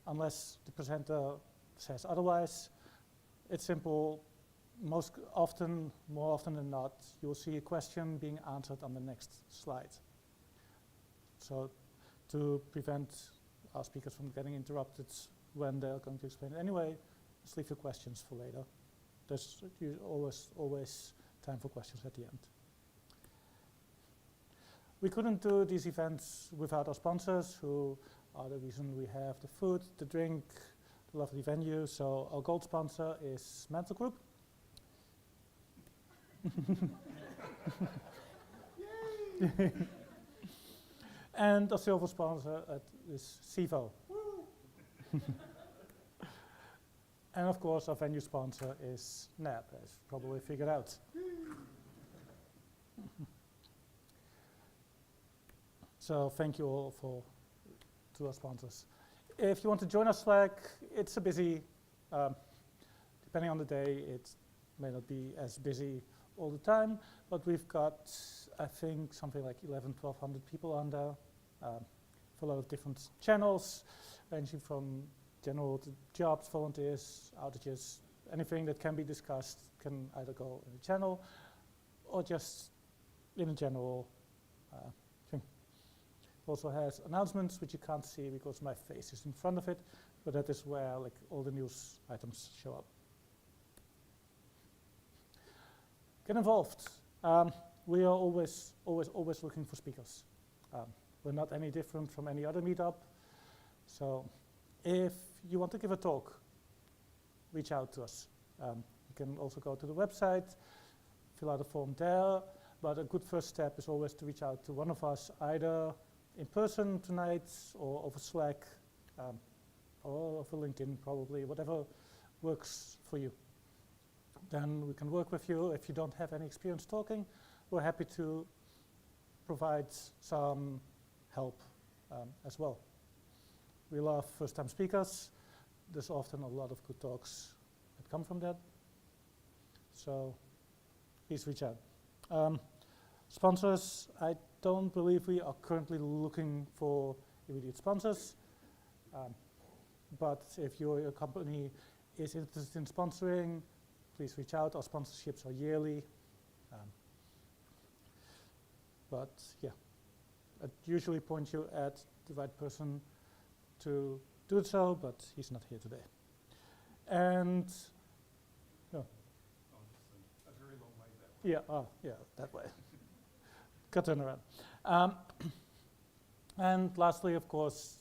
unless the presenter says otherwise. It's simple. More often than not, you'll see a question being answered on the next slide. So to prevent our speakers from getting interrupted when they're going to explain it anyway, just leave your questions for later. There's always time for questions at the end. We couldn't do these events without our sponsors, who are the reason we have the food, the drink, the lovely venue. So our gold sponsor is Mental Group. And our silver sponsor is CIVO. And of course, our venue sponsor is NAB, as you probably figured out. So thank you all to our sponsors. If you want to join our Slack, it's a busy, depending on the day, it may not be as busy all the time, but we've got, I think, something like 1,100 people on there for a lot of different channels, ranging from general to jobs, volunteers, outages, anything that can be discussed can either go in the channel or just in a general thing. It also has announcements, which you can't see because my face is in front of it, but that is where like all the news items show up. Get involved. We are always looking for speakers. We're not any different from any other meetup. So if you want to give a talk, reach out to us. You can also go to the website, fill out a form there, but a good first step is always to reach out to one of us, either in person tonight or over Slack, or over LinkedIn probably, whatever works for you. Then we can work with you. If you don't have any experience talking, we're happy to provide some help as well. We love first-time speakers. There's often a lot of good talks that come from that. So please reach out. Sponsors, I don't believe we are currently looking for immediate sponsors. But if your company is interested in sponsoring, please reach out. Our sponsorships are yearly. But yeah, I'd usually point you at the right person to do so, but he's not here today. And no. A very long way that way. Yeah, that way. Got to turn around. And lastly, of course,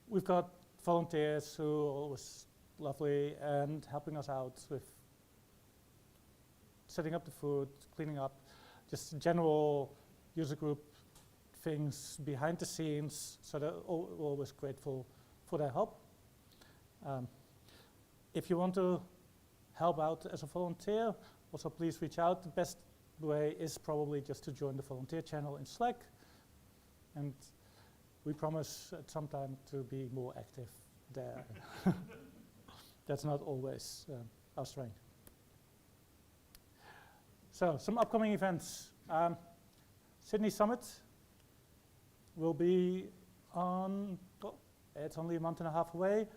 we've got volunteers who are always lovely and helping us out with setting up the food, cleaning up, just general user group things behind the scenes, so they're always grateful for their help. If you want to help out as a volunteer, also please reach out. The best way is probably just to join the volunteer channel in Slack, and we promise at some time to be more active there. That's not always our strength. So some upcoming events. Sydney Summit will be on, it's only a month and a half away.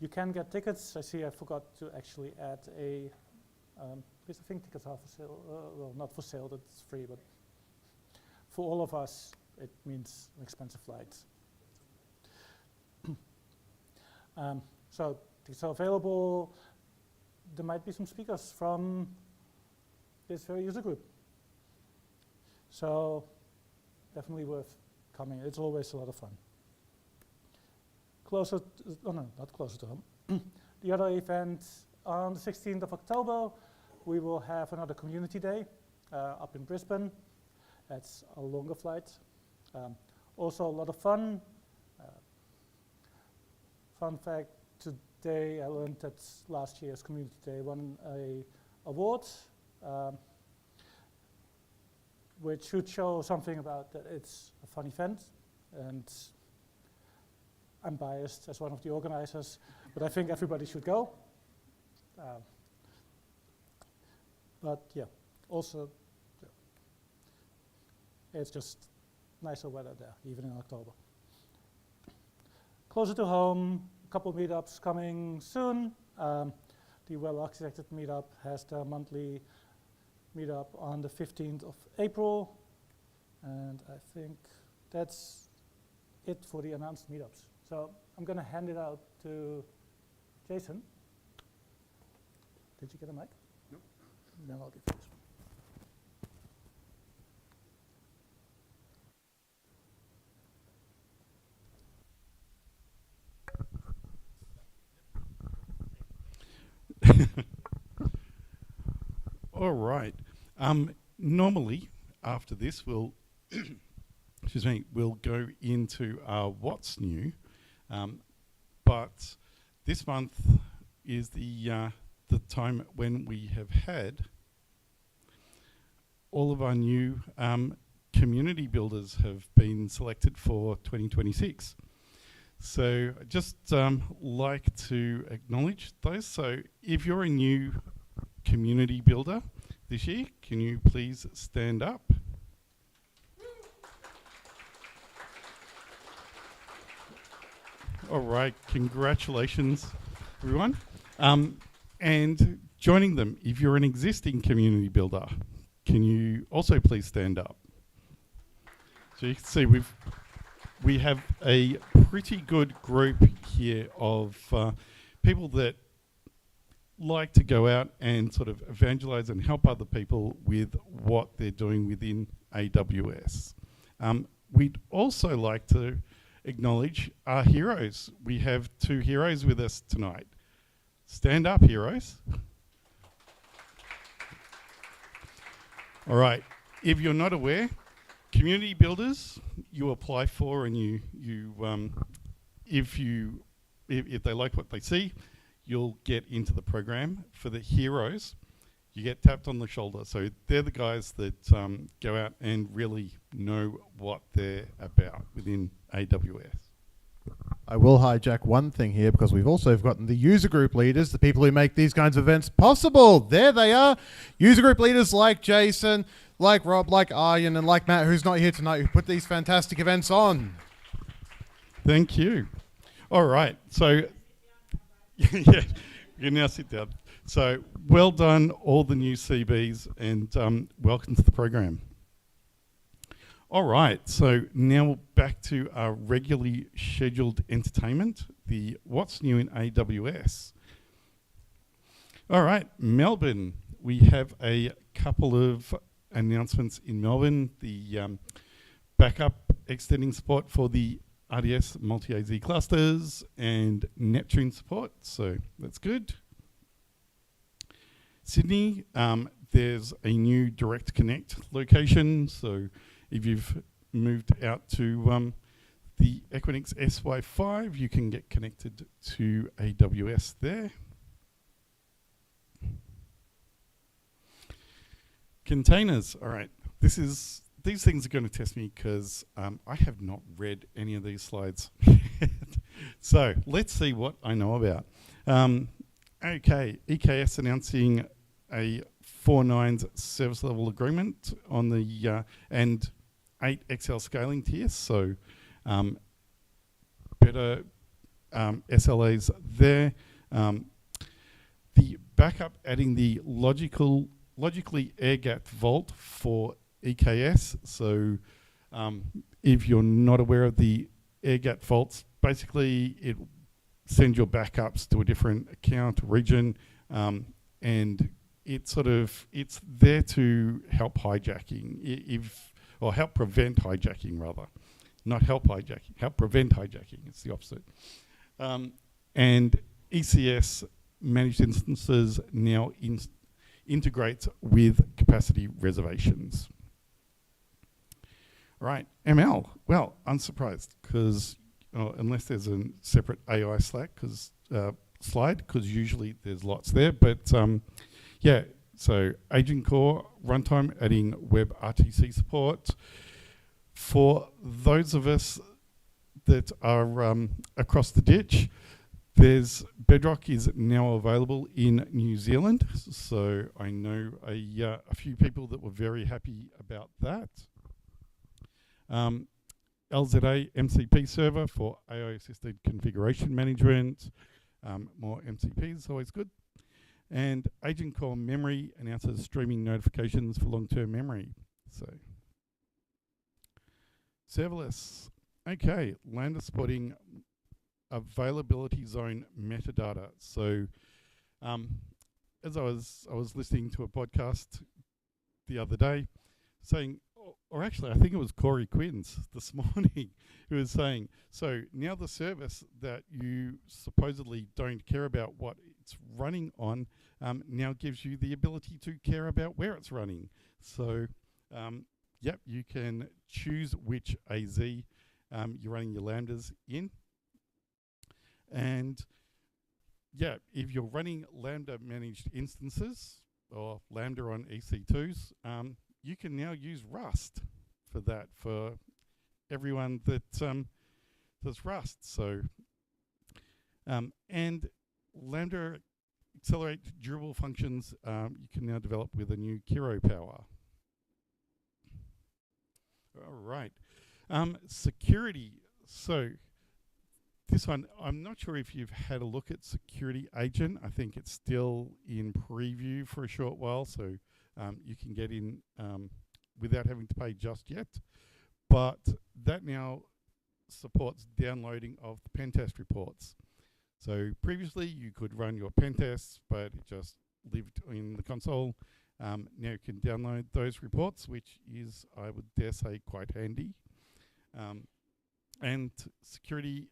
You can get tickets. I see I forgot to actually add a, because I think tickets are for sale, well, not for sale, that's free, but for all of us, it means an expensive flight. So tickets are available. There might be some speakers from this very user group. So definitely worth coming. It's always a lot of fun. Closer, not closer to home. The other event on the 16th of October, we will have another community day up in Brisbane. That's a longer flight. Also a lot of fun. Fun fact, today I learned that last year's community day won an award, which should show something about that it's a fun event. And I'm biased as one of the organizers, but I think everybody should go. But yeah, also, it's just nicer weather there, even in October. closer to home, a couple of meetups coming soon. The Well-Architected meetup has their monthly meetup on the 15th of April. And I think that's it for the announced meetups. So I'm going to hand it out to Jason. Did you get a mic? Nope. Then I'll give you this one. All right. Normally, after this, we'll excuse me, we'll go into what's new, but this month is the time when we have had all of our new community builders have been selected for 2026. So I'd just like to acknowledge those. So if you're a new community builder this year, can you please stand up? All right, congratulations, everyone. And joining them, if you're an existing community builder, can you also please stand up? So you can see we have a pretty good group here of people that like to go out and sort of evangelize and help other people with what they're doing within AWS. We'd also like to acknowledge our heroes. We have 2 heroes with us tonight. Stand up, heroes. All right, if you're not aware, community builders, you apply for, and if they like what they see, you'll get into the program. For the heroes, you get tapped on the shoulder. So they're the guys that go out and really know what they're about within AWS. I will hijack one thing here because we've also gotten the user group leaders, the people who make these kinds of events possible. There they are. User group leaders like Jason, like Rob, like Arjen, and like Matt, who's not here tonight, who put these fantastic events on. Thank you. All right. So, yeah, you can now sit down. So, well done, all the new CBs, and welcome to the program. All right, so now back to our regularly scheduled entertainment, the What's New in AWS. All right, Melbourne. We have a couple of announcements in Melbourne. The backup extending support for the RDS multi-AZ clusters and Neptune support, so that's good. Sydney, there's a new Direct Connect location, so if you've moved out to the Equinix SY5, you can get connected to AWS there. Containers, all right. These things are going to test me because I have not read any of these slides. So let's see what I know about. Okay, EKS announcing a 4.9 service level agreement on the and 8 XL scaling tiers, so better SLAs there. The backup adding the logically air-gapped vault for EKS. So if you're not aware of the air-gapped vaults, basically it sends your backups to a different account region, and it's there to help hijacking, or help prevent hijacking rather, not help hijacking, help prevent hijacking. It's the opposite. And ECS managed instances now integrates with capacity reservations. Right, ML. Well, unsurprised because unless there's a separate AI slide, because usually there's lots there. But yeah, so Agent Core runtime adding web RTC support. For those of us that are across the ditch, Bedrock is now available in New Zealand. So I know a few people that were very happy about that. LZA MCP server for AI-assisted configuration management. More MCP is always good. And Agent Core Memory announces streaming notifications for long-term memory. So, serverless. Okay, Lambda supporting availability zone metadata. So, as I was listening to a podcast the other day, saying, or actually, I think it was Corey Quinns this morning, who was saying, so now the service that you supposedly don't care about what it's running on, now gives you the ability to care about where it's running. So, yep, you can choose which AZ you're running your Lambdas in. And yeah, if you're running Lambda managed instances or Lambda on EC2s, you can now use Rust for that, for everyone that does Rust. So, and Lambda accelerate durable functions you can now develop with a new Kiro power. All right. Security. So this one, I'm not sure if you've had a look at Security Agent. I think it's still in preview for a short while, so you can get in without having to pay just yet. But that now supports downloading of the pen test reports. So previously you could run your pen tests, but it just lived in the console. Now you can download those reports, which is, I would dare say, quite handy. And Security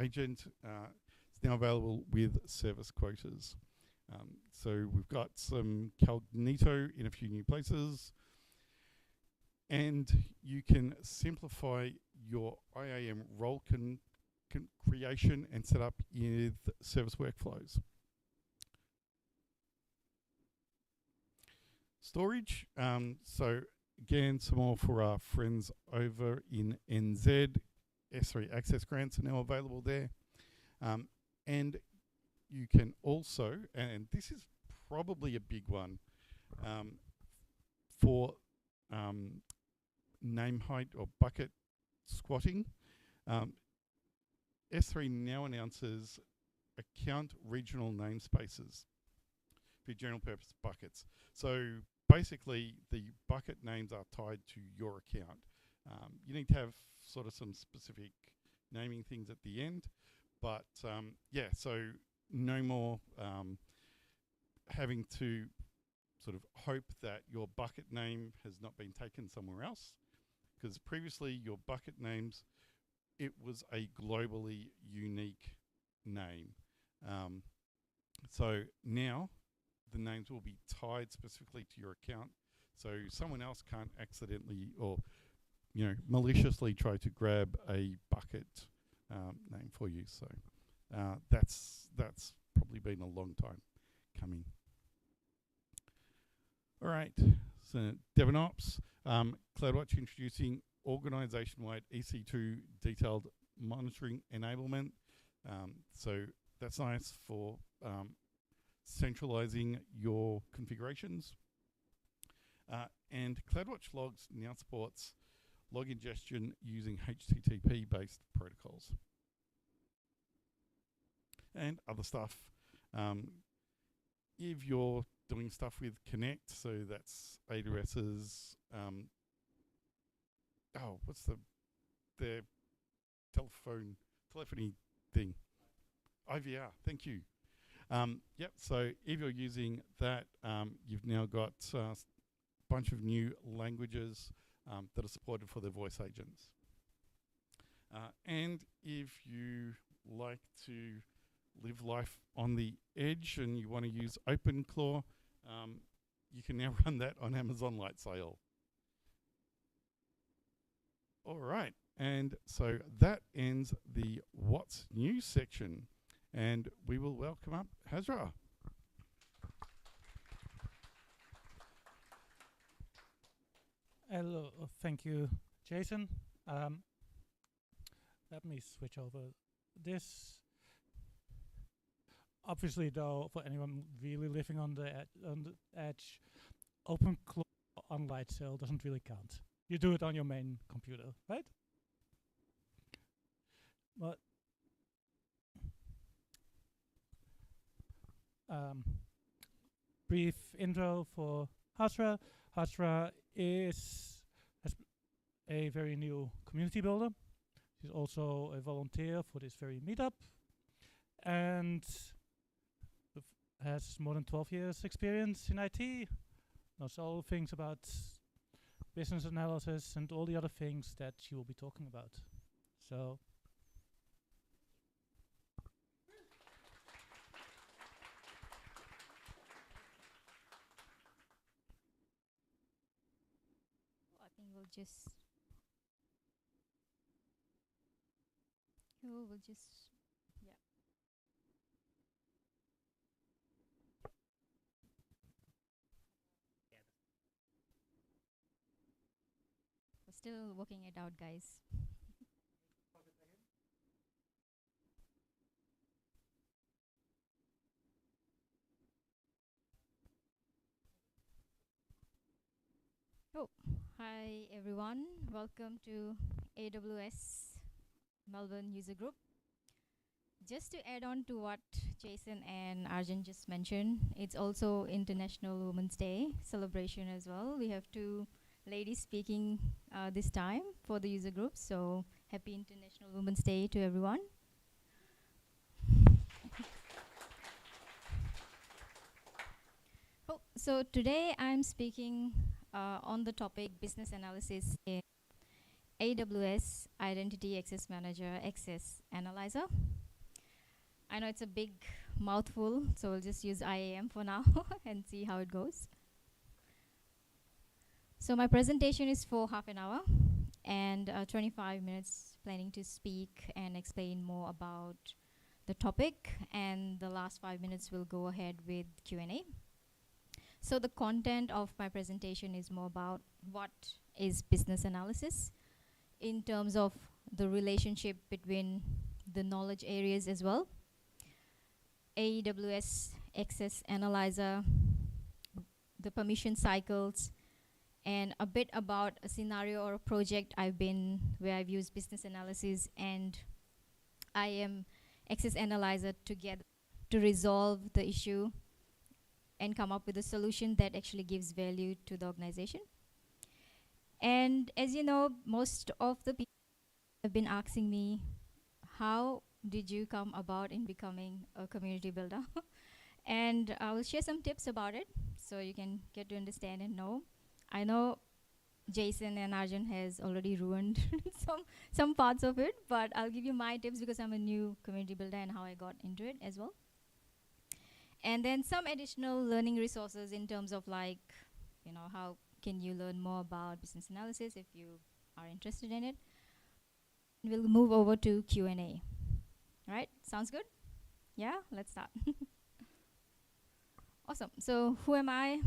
Agent is now available with service quotas. So we've got some Cognito in a few new places. And you can simplify your IAM role creation and set up with service workflows. Storage. So again, some more for our friends over in NZ. S3 access grants are now available there. And you can also, and this is probably a big one, for name height or bucket squatting. S3 now announces account regional namespaces for general purpose buckets. So basically, the bucket names are tied to your account. You need to have sort of some specific naming things at the end, but yeah, so no more having to sort of hope that your bucket name has not been taken somewhere else, because previously your bucket names, it was a globally unique name. So now the names will be tied specifically to your account, so someone else can't accidentally or maliciously try to grab a bucket name for you. So that's probably been a long time coming. All right, so DevOps, CloudWatch introducing organization-wide EC2 detailed monitoring enablement. So that's nice for centralizing your configurations. And CloudWatch Logs now supports log ingestion using HTTP-based protocols. And other stuff. If you're doing stuff with Connect, so that's AWS's, what's their telephony thing? IVR, thank you. Yep, so if you're using that, you've now got a bunch of new languages that are supported for their voice agents. And if you like to live life on the edge and you want to use OpenClaw, you can now run that on Amazon Lightsail. All right, and so that ends the What's New section, and we will welcome up Hazra. Hello, thank you, Jason. Let me switch over this. Obviously, though, for anyone really living on the edge, OpenClaw on Lightsail doesn't really count. You do it on your main computer, right? But brief intro for Hasra. Hasra is a very new community builder. She's also a volunteer for this very meetup and has more than 12 years experience in IT. Knows all things about business analysis and all the other things that she will be talking about. So I think we'll just, yeah. We're still working it out, guys. Oh, hi everyone. Welcome to AWS Melbourne User Group. Just to add on to what Jason and Arjun just mentioned, it's also International Women's Day celebration as well. We have two ladies speaking this time for the user group. So happy International Women's Day to everyone. Oh, so today I'm speaking on the topic business analysis in AWS Identity Access Manager Access Analyzer. I know it's a big mouthful, so we'll just use IAM for now and see how it goes. So my presentation is for half an hour and 25 minutes planning to speak and explain more about the topic, and the last 5 minutes we'll go ahead with Q&A. So the content of my presentation is more about what is business analysis in terms of the relationship between the knowledge areas as well. AWS Access Analyzer, the permission cycles, and a bit about a scenario or a project where I've used business analysis and IAM Access Analyzer together to resolve the issue and come up with a solution that actually gives value to the organization. And as you know, most of the people have been asking me, how did you come about in becoming a community builder? And I will share some tips about it so you can get to understand and know. I know Jason and Arjun has already ruined some parts of it, but I'll give you my tips because I'm a new community builder and how I got into it as well. And then some additional learning resources in terms of like, how can you learn more about business analysis if you are interested in it. We'll move over to Q&A. All right, sounds good? Yeah, let's start. Awesome. So who am I?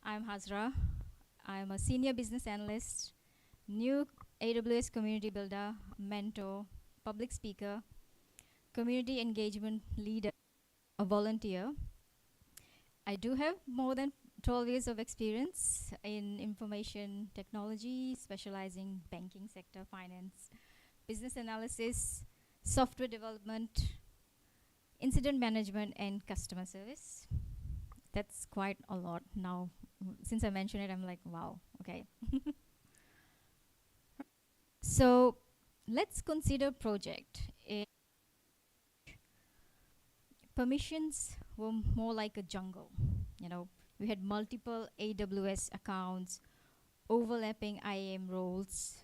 I'm Hazra. I'm a senior business analyst, new AWS community builder, mentor, public speaker, community engagement leader, a volunteer. I do have more than 12 years of experience in information technology, specializing banking sector, finance, business analysis, software development, incident management, and customer service. That's quite a lot now. Since I mentioned it, I'm like, wow, okay. So let's consider project. Permissions were more like a jungle. We had multiple AWS accounts, overlapping IAM roles,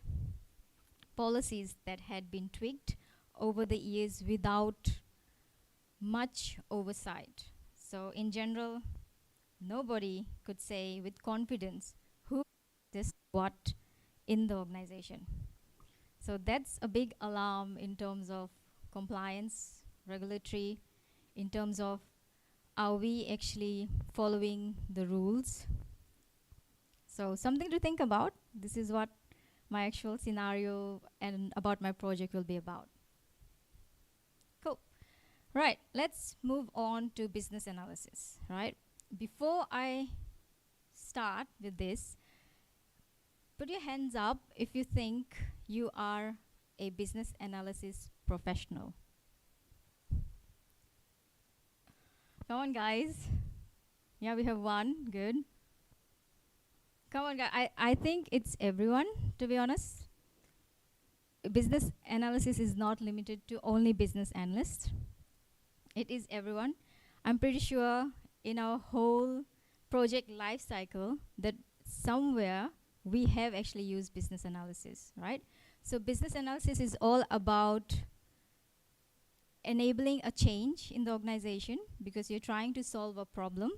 policies that had been tweaked over the years without much oversight. So in general, nobody could say with confidence who this what in the organization. So that's a big alarm in terms of compliance, regulatory, in terms of are we actually following the rules. So something to think about. This is what my actual scenario and about my project will be about. Cool. Right, let's move on to business analysis, right? Before I start with this, put your hands up if you think you are a business analysis professional? Come on, guys. Yeah, we have one. Good. Come on, guys. I think it's everyone, to be honest. Business analysis is not limited to only business analysts. It is everyone. I'm pretty sure in our whole project life cycle that somewhere we have actually used business analysis, right? So business analysis is all about enabling a change in the organization because you're trying to solve a problem.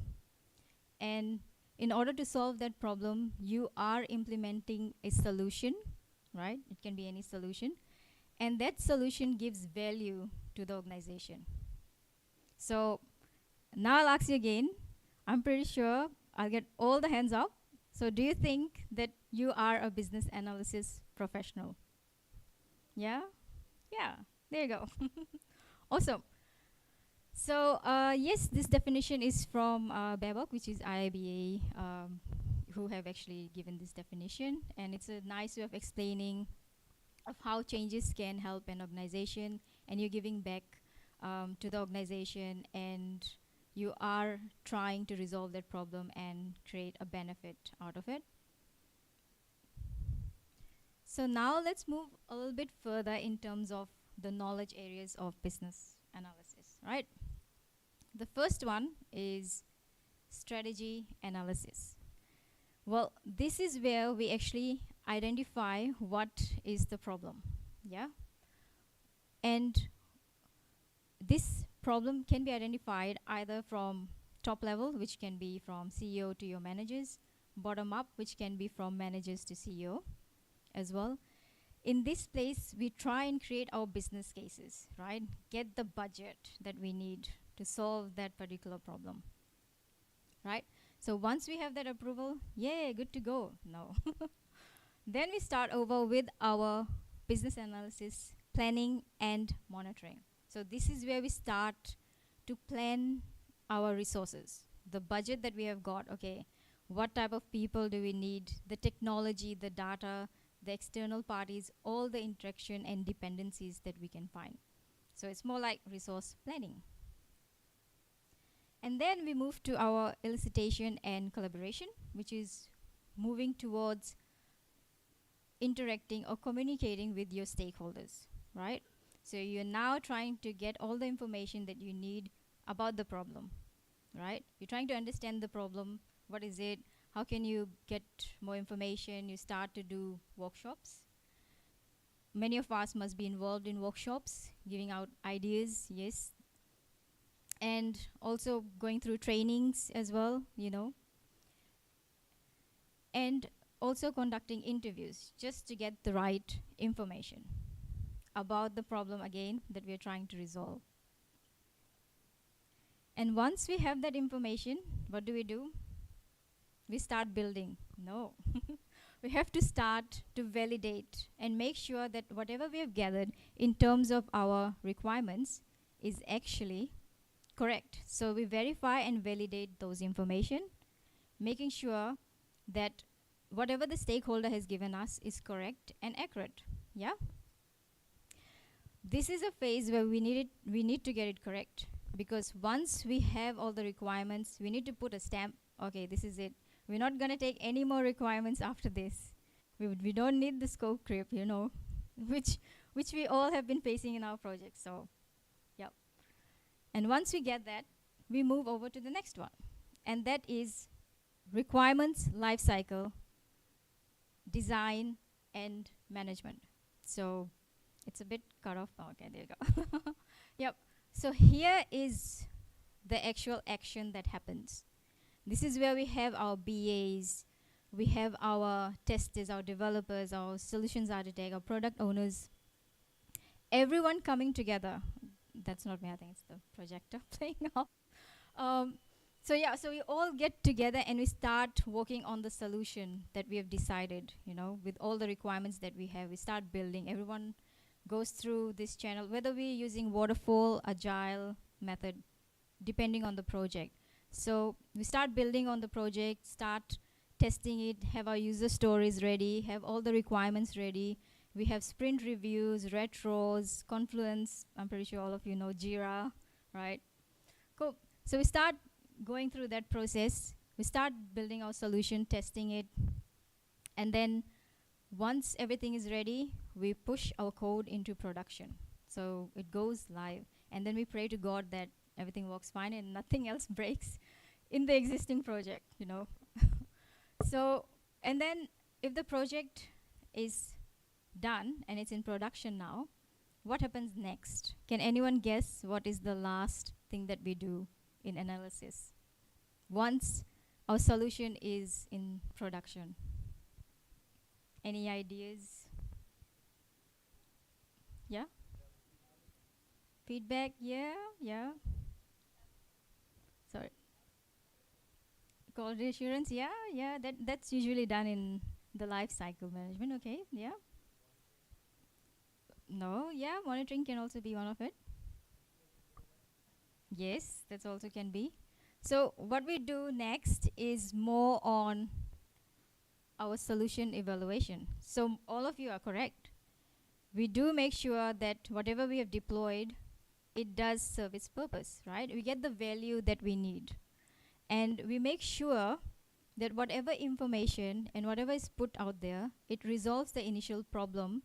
And in order to solve that problem, you are implementing a solution, right? It can be any solution. And that solution gives value to the organization. So now I'll ask you again. I'm pretty sure I'll get all the hands up. So do you think that you are a business analysis professional? Yeah? Yeah, there you go. Awesome. So yes, this definition is from BABOK, which is IIBA, who have actually given this definition. And it's a nice way of explaining of how changes can help an organization, and you're giving back to the organization, and you are trying to resolve that problem and create a benefit out of it. So now let's move a little bit further in terms of the knowledge areas of business analysis, right? The first one is strategy analysis. Well, this is where we actually identify what is the problem, yeah? And this problem can be identified either from top level, which can be from CEO to your managers, bottom up, which can be from managers to CEO as well. In this place, we try and create our business cases, right? Get the budget that we need to solve that particular problem, right? So once we have that approval, yay, good to go. No. Then we start over with our business analysis, planning and monitoring. So this is where we start to plan our resources, the budget that we have got, okay, what type of people do we need, the technology, the data, the external parties, all the interaction and dependencies that we can find. So it's more like resource planning. And then we move to our elicitation and collaboration, which is moving towards interacting or communicating with your stakeholders, right? So you're now trying to get all the information that you need about the problem, right? You're trying to understand the problem, what is it, how can you get more information, you start to do workshops. Many of us must be involved in workshops, giving out ideas, yes, and also going through trainings as well, you know, and also conducting interviews just to get the right information about the problem again that we are trying to resolve. And once we have that information, what do? We start building. No. We have to start to validate and make sure that whatever we have gathered in terms of our requirements is actually correct. So we verify and validate those information, making sure that whatever the stakeholder has given us is correct and accurate. Yeah? This is a phase where we need to get it correct, because once we have all the requirements, we need to put a stamp. Okay, this is it. We're not going to take any more requirements after this. We don't need the scope creep, you know, which we all have been facing in our projects. So, yep. And once we get that, we move over to the next one. And that is requirements, lifecycle, design, and management. So it's a bit cut off. Okay, there you go. Yep. So here is the actual action that happens. This is where we have our BAs, we have our testers, our developers, our solutions architect, our product owners, everyone coming together. That's not me, I think it's the projector playing off. So yeah, so we all get together and we start working on the solution that we have decided, you know, with all the requirements that we have. We start building. Everyone goes through this channel, whether we're using waterfall, agile method, depending on the project. So we start building on the project, start testing it, have our user stories ready, have all the requirements ready, We have sprint reviews, retros, Confluence. I'm pretty sure all of you know Jira, right? Cool. So we start going through that process. We start building our solution, testing it, and then once everything is ready, we push our code into production. So it goes live, and then we pray to God that everything works fine and nothing else breaks in the existing project, you know. So, and then if the project is done and it's in production now, what happens next? Can anyone guess what is the last thing that we do in analysis once our solution is in production? Any ideas? Yeah? Feedback? Yeah? Yeah? Sorry. Quality assurance? Yeah? Yeah, that's usually done in the life cycle management. Okay, yeah? No, yeah, monitoring can also be one of it. Yes, that also can be. So what we do next is more on our solution evaluation. So all of you are correct. We do make sure that whatever we have deployed, it does serve its purpose, right? We get the value that we need. And we make sure that whatever information and whatever is put out there, it resolves the initial problem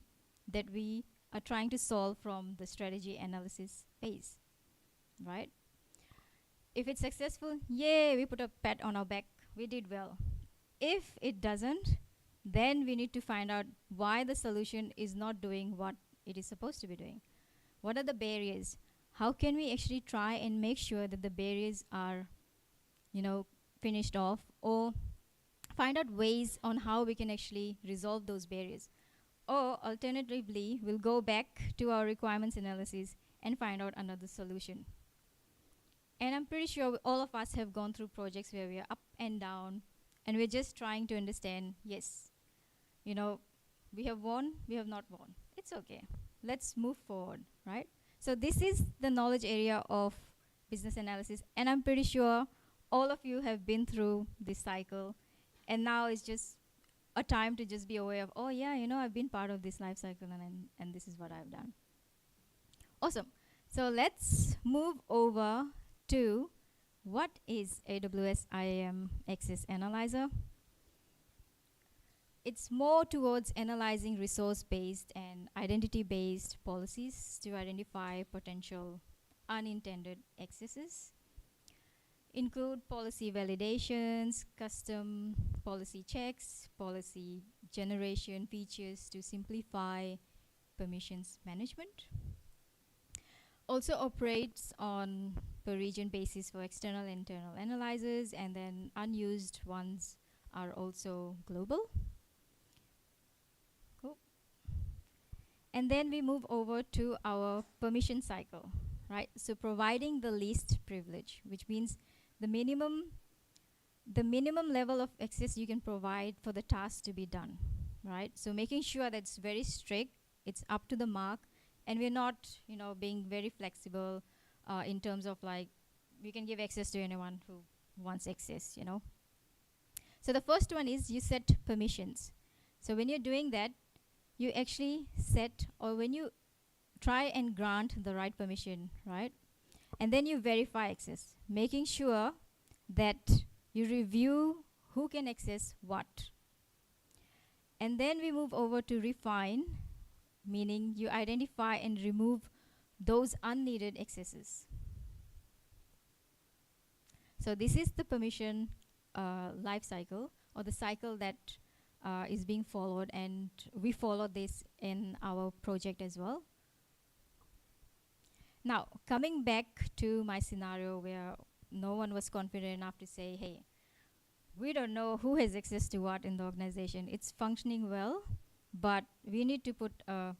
that we are trying to solve from the strategy analysis phase, right? If it's successful, yay, we put a pat on our back. We did well. If it doesn't, then we need to find out why the solution is not doing what it is supposed to be doing. What are the barriers? How can we actually try and make sure that the barriers are, you know, finished off, or find out ways on how we can actually resolve those barriers? Or alternatively, we'll go back to our requirements analysis and find out another solution. And I'm pretty sure all of us have gone through projects where we are up and down, and we're just trying to understand, yes, you know, we have won, we have not won. It's okay. Let's move forward, right? So this is the knowledge area of business analysis, and I'm pretty sure all of you have been through this cycle, and now it's just a time to just be aware of, oh yeah, you know, I've been part of this life cycle, and this is what I've done. Awesome. So let's move over to what is AWS IAM Access Analyzer. It's more towards analyzing resource-based and identity-based policies to identify potential unintended accesses. Include policy validations, custom policy checks, policy generation features to simplify permissions management. Also operates on per region basis for external and internal analyzers, and then unused ones are also global. Cool. And then we move over to our permission cycle, right? So providing the least privilege, which means the minimum level of access you can provide for the task to be done, right? So making sure that it's very strict, it's up to the mark, and we're not, you know, being very flexible in terms of like, we can give access to anyone who wants access, you know. So the first one is you set permissions. So when you're doing that, you actually set, or when you try and grant the right permission, right? And then you verify access, making sure that you review who can access what. And then we move over to refine, meaning you identify and remove those unneeded accesses. So this is the permission life cycle, or the cycle that is being followed, and we follow this in our project as well. Now, coming back to my scenario where no one was confident enough to say, hey, we don't know who has access to what in the organization. It's functioning well, but we need to put a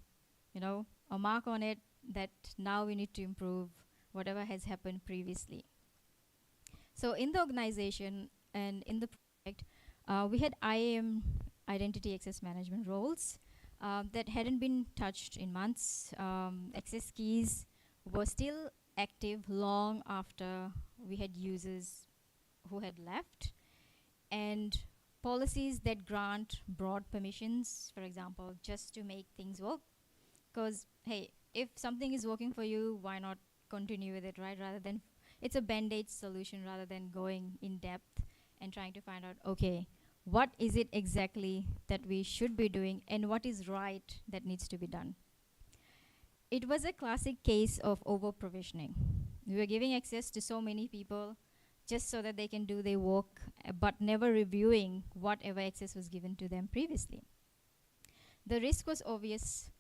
mark on it that now we need to improve whatever has happened previously. So in the organization and in the project, we had IAM, identity access management roles, that hadn't been touched in months. Access keys were still active long after we had users who had left. And policies that grant broad permissions, for example, just to make things work. Because, hey, if something is working for you, why not continue with it, right? Rather than, it's a band-aid solution rather than going in depth and trying to find out, okay, what is it exactly that we should be doing and what is right that needs to be done. It was a classic case of over-provisioning. We were giving access to so many people just so that they can do their work, but never reviewing whatever access was given to them previously. The risk was obvious,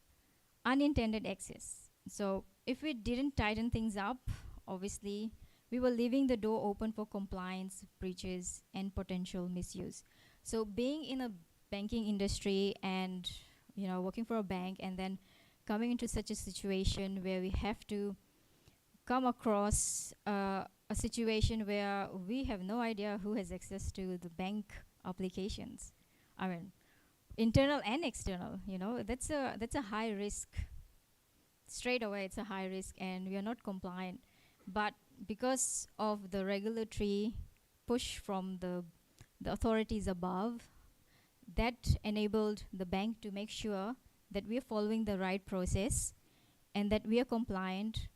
unintended access. So if we didn't tighten things up, obviously, we were leaving the door open for compliance breaches and potential misuse. So being in a banking industry and working for a bank and then coming into such a situation where we have to come across a situation where we have no idea who has access to the bank applications. I mean, internal and external, that's a high risk. Straight away, it's a high risk, and we are not compliant. But because of the regulatory push from the authorities above, that enabled the bank to make sure that we are following the right process and that we are compliant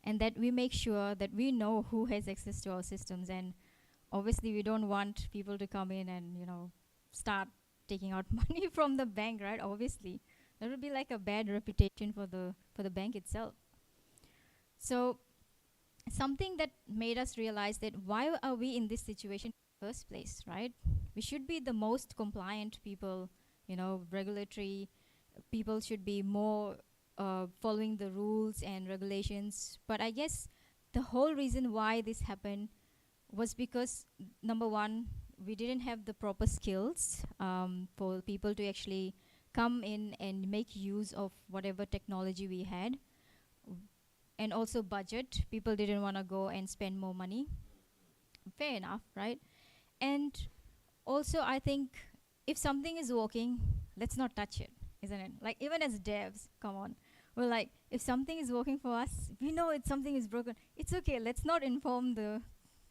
and that we make sure that we know who has access to our systems. And obviously, we don't want people to come in and, start taking out money from the bank, right? Obviously, that would be like a bad reputation for the bank itself. So something that made us realize that why are we in this situation in the first place, right? We should be the most compliant people, regulatory people should be more following the rules and regulations. But I guess the whole reason why this happened was because, number one, we didn't have the proper skills for people to actually come in and make use of whatever technology we had. And also budget. People didn't want to go and spend more money. Fair enough, right? And also, I think if something is working, let's not touch it, isn't it? Like, even as devs, come on. We're like, if something is working for us, we know something is broken. It's okay, let's not inform the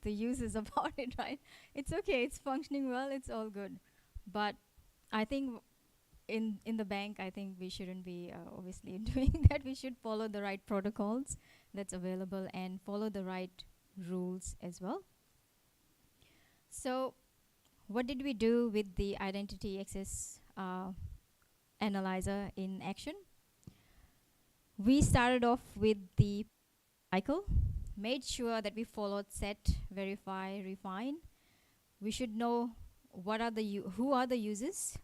users about it, right? It's okay, it's functioning well, it's all good. But I think in the bank, I think we shouldn't be obviously doing that. We should follow the right protocols that's available and follow the right rules as well. So what did we do with the identity access analyzer in action? We started off with the cycle, made sure that we followed set, verify, refine. We should know who are the users,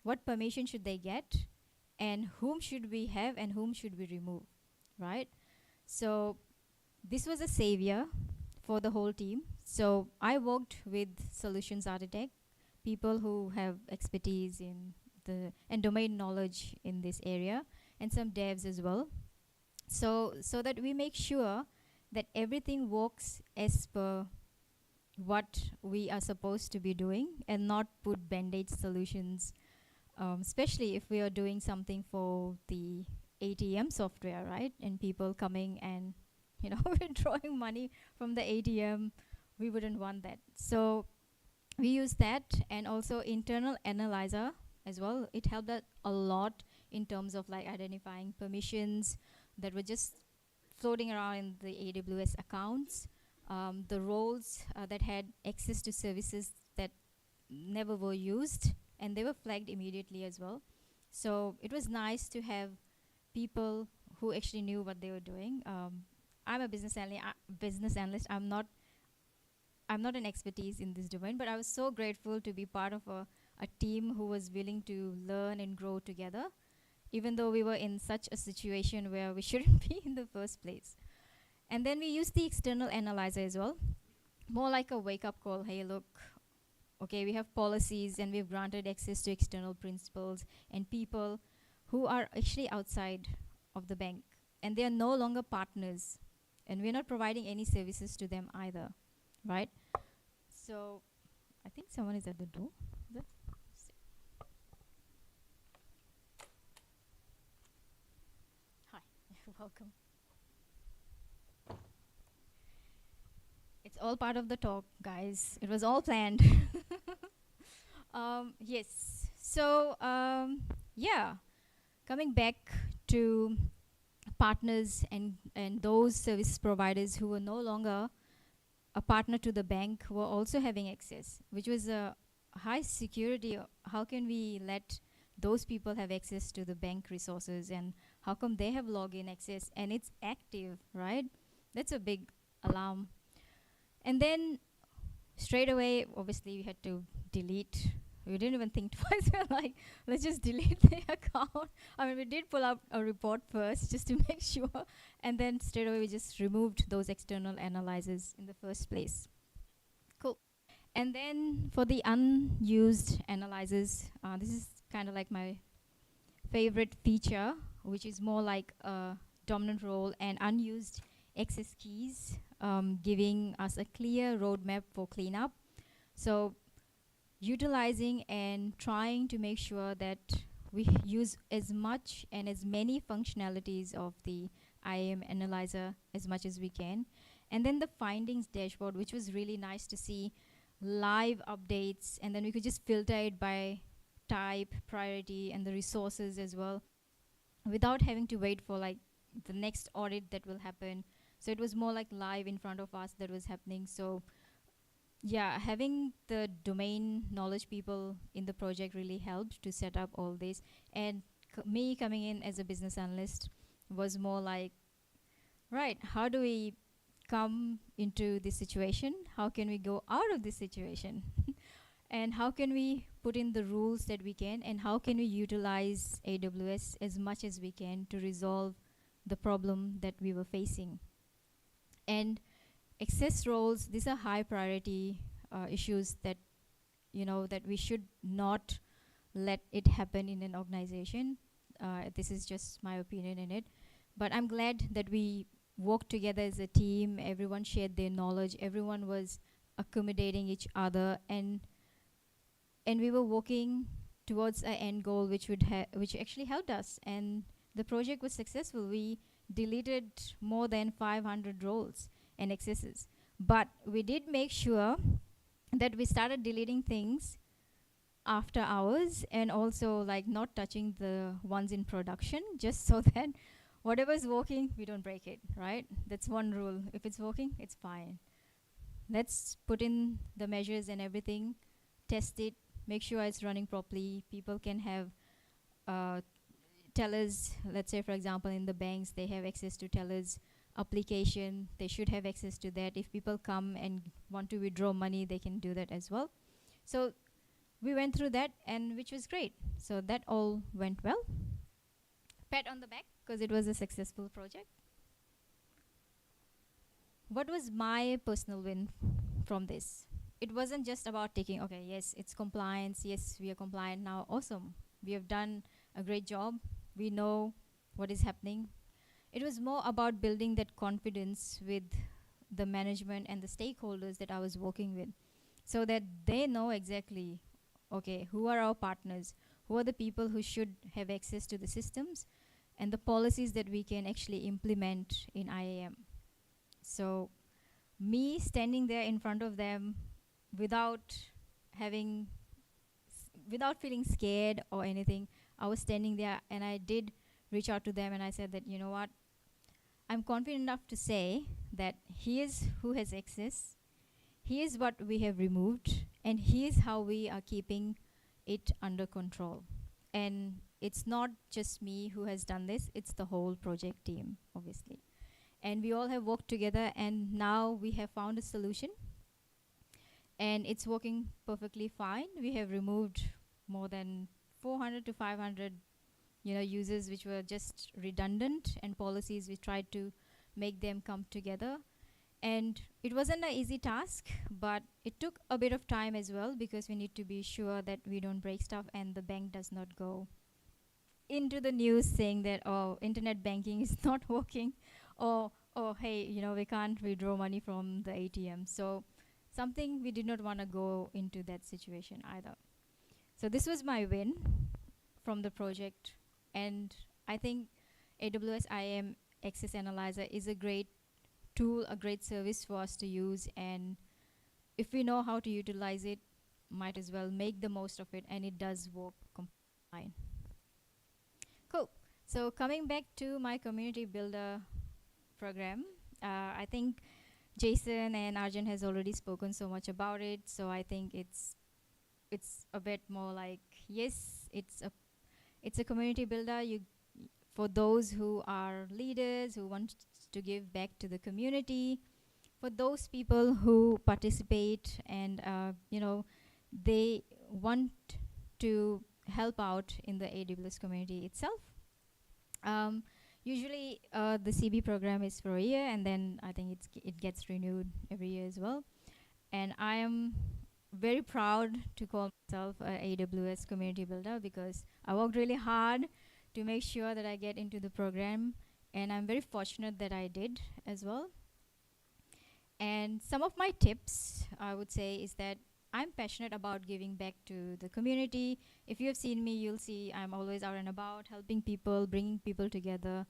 what permission should they get, and whom should we have and whom should we remove, right? So this was a savior for the whole team. So I worked with solutions architect, people who have expertise in and domain knowledge in this area, and some devs as well. So that we make sure that everything works as per what we are supposed to be doing and not put band-aid solutions, especially if we are doing something for the ATM software, right? And people coming and withdrawing money from the ATM, we wouldn't want that. So we use that, and also internal analyzer as well. It helped us a lot in terms of like identifying permissions that were just floating around in the AWS accounts, the roles that had access to services that never were used, and they were flagged immediately as well. So it was nice to have people who actually knew what they were doing. I'm a business analyst. I'm not an expertise in this domain, but I was so grateful to be part of a team who was willing to learn and grow together, even though we were in such a situation where we shouldn't be in the first place. And then we used the external analyzer as well, more like a wake-up call. Hey, look, okay, we have policies and we've granted access to external principals and people who are actually outside of the bank, and they are no longer partners, and we're not providing any services to them either, right? So I think someone is at the door. Is it? Hi, welcome. It's all part of the talk, guys. It was all planned. Yes. So, yeah, coming back to partners and those service providers who were no longer a partner to the bank were also having access, which was a high security. How can we let those people have access to the bank resources, and how come they have login access and it's active, right? That's a big alarm. And then straight away, obviously, we had to delete. We didn't even think twice. We were like, let's just delete the account. I mean, we did pull out a report first just to make sure. And then straight away, we just removed those external analyzers in the first place. Cool. And then for the unused analyzers, this is kind of like my favorite feature, which is more like a dominant role and unused access keys, giving us a clear roadmap for cleanup. So utilizing and trying to make sure that we use as much and as many functionalities of the IAM analyzer as much as we can. And then the findings dashboard, which was really nice to see live updates, and then we could just filter it by type, priority, and the resources as well, without having to wait for like the next audit that will happen. So it was more like live in front of us that was happening. So yeah, having the domain knowledge people in the project really helped to set up all this. And me coming in as a business analyst was more like, right, how do we come into this situation? How can we go out of this situation? And how can we put in the rules that we can? And how can we utilize AWS as much as we can to resolve the problem that we were facing? And access roles, these are high priority issues that, you know, that we should not let it happen in an organization. This is just my opinion in it. But I'm glad that we worked together as a team. Everyone shared their knowledge. Everyone was accommodating each other, and we were working towards an end goal, which actually helped us. And the project was successful. We deleted more than 500 roles and accesses. But we did make sure that we started deleting things after hours, and also like not touching the ones in production, just so that whatever's working, we don't break it, right? That's one rule. If it's working, it's fine. Let's put in the measures and everything, test it, make sure it's running properly. People can have tellers. Let's say, for example, in the banks, they have access to tellers application. They should have access to that. If people come and want to withdraw money, they can do that as well. So we went through that, and which was great. So that all went well. Pat on the back, because it was a successful project. What was my personal win from this? It wasn't just about taking, okay, yes, it's compliance. Yes, we are compliant now. Awesome. We have done a great job. We know what is happening. It was more about building that confidence with the management and the stakeholders that I was working with, so that they know exactly, okay, who are our partners, who are the people who should have access to the systems, and the policies that we can actually implement in IAM. So me standing there in front of them without feeling scared or anything, I was standing there, and I did reach out to them, and I said that, you know what, I'm confident enough to say that here's who has access, here's what we have removed, and here's how we are keeping it under control. And it's not just me who has done this, it's the whole project team, obviously. And we all have worked together, and now we have found a solution, and it's working perfectly fine. We have removed more than 400 to 500 users which were just redundant, and policies we tried to make them come together. And it wasn't an easy task, but it took a bit of time as well, because we need to be sure that we don't break stuff and the bank does not go into the news saying that, oh, internet banking is not working, or oh, hey, we can't withdraw money from the ATM. So something we did not want to go into that situation either. So this was my win from the project. And I think AWS IAM Access Analyzer is a great tool, a great service for us to use. And if we know how to utilize it, might as well make the most of it, and it does work fine. Cool. So coming back to my community builder program, I think Jason and Arjun has already spoken so much about it, so I think it's a bit more like, yes, it's a community builder. For those who are leaders who want to give back to the community, for those people who participate and they want to help out in the AWS community itself. Usually the CB program is for a year, and then I think it gets renewed every year as well. And I am very proud to call myself a AWS community builder, because I worked really hard to make sure that I get into the program, and I'm very fortunate that I did as well. And some of my tips, I would say, is that I'm passionate about giving back to the community. If you have seen me, you'll see I'm always out and about, helping people, bringing people together,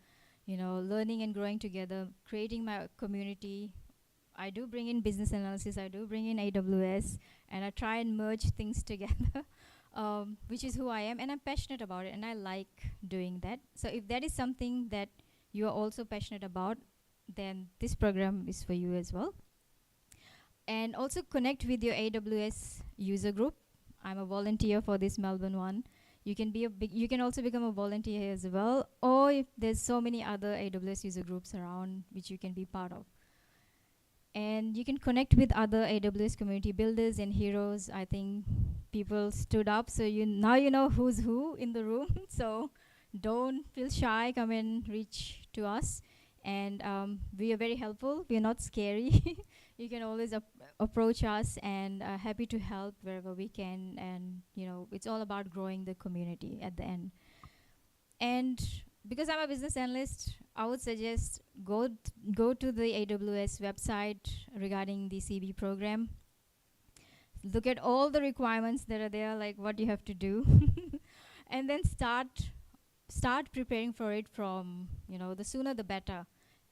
learning and growing together, creating my community. I do bring in business analysis, I do bring in AWS, and I try and merge things together, which is who I am, and I'm passionate about it, and I like doing that. So if that is something that you are also passionate about, then this program is for you as well. And also connect with your AWS user group. I'm a volunteer for this Melbourne one. You can also become a volunteer as well, or if there's so many other AWS user groups around which you can be part of. And you can connect with other AWS community builders and heroes. I think people stood up, so now you know who's who in the room. So don't feel shy, come and reach to us. And we are very helpful, we are not scary. You can always approach us, and happy to help wherever we can. And it's all about growing the community at the end. And because I'm a business analyst, I would suggest go to the AWS website regarding the CB program. Look at all the requirements that are there, like what you have to do, and then start preparing for it from, the sooner the better.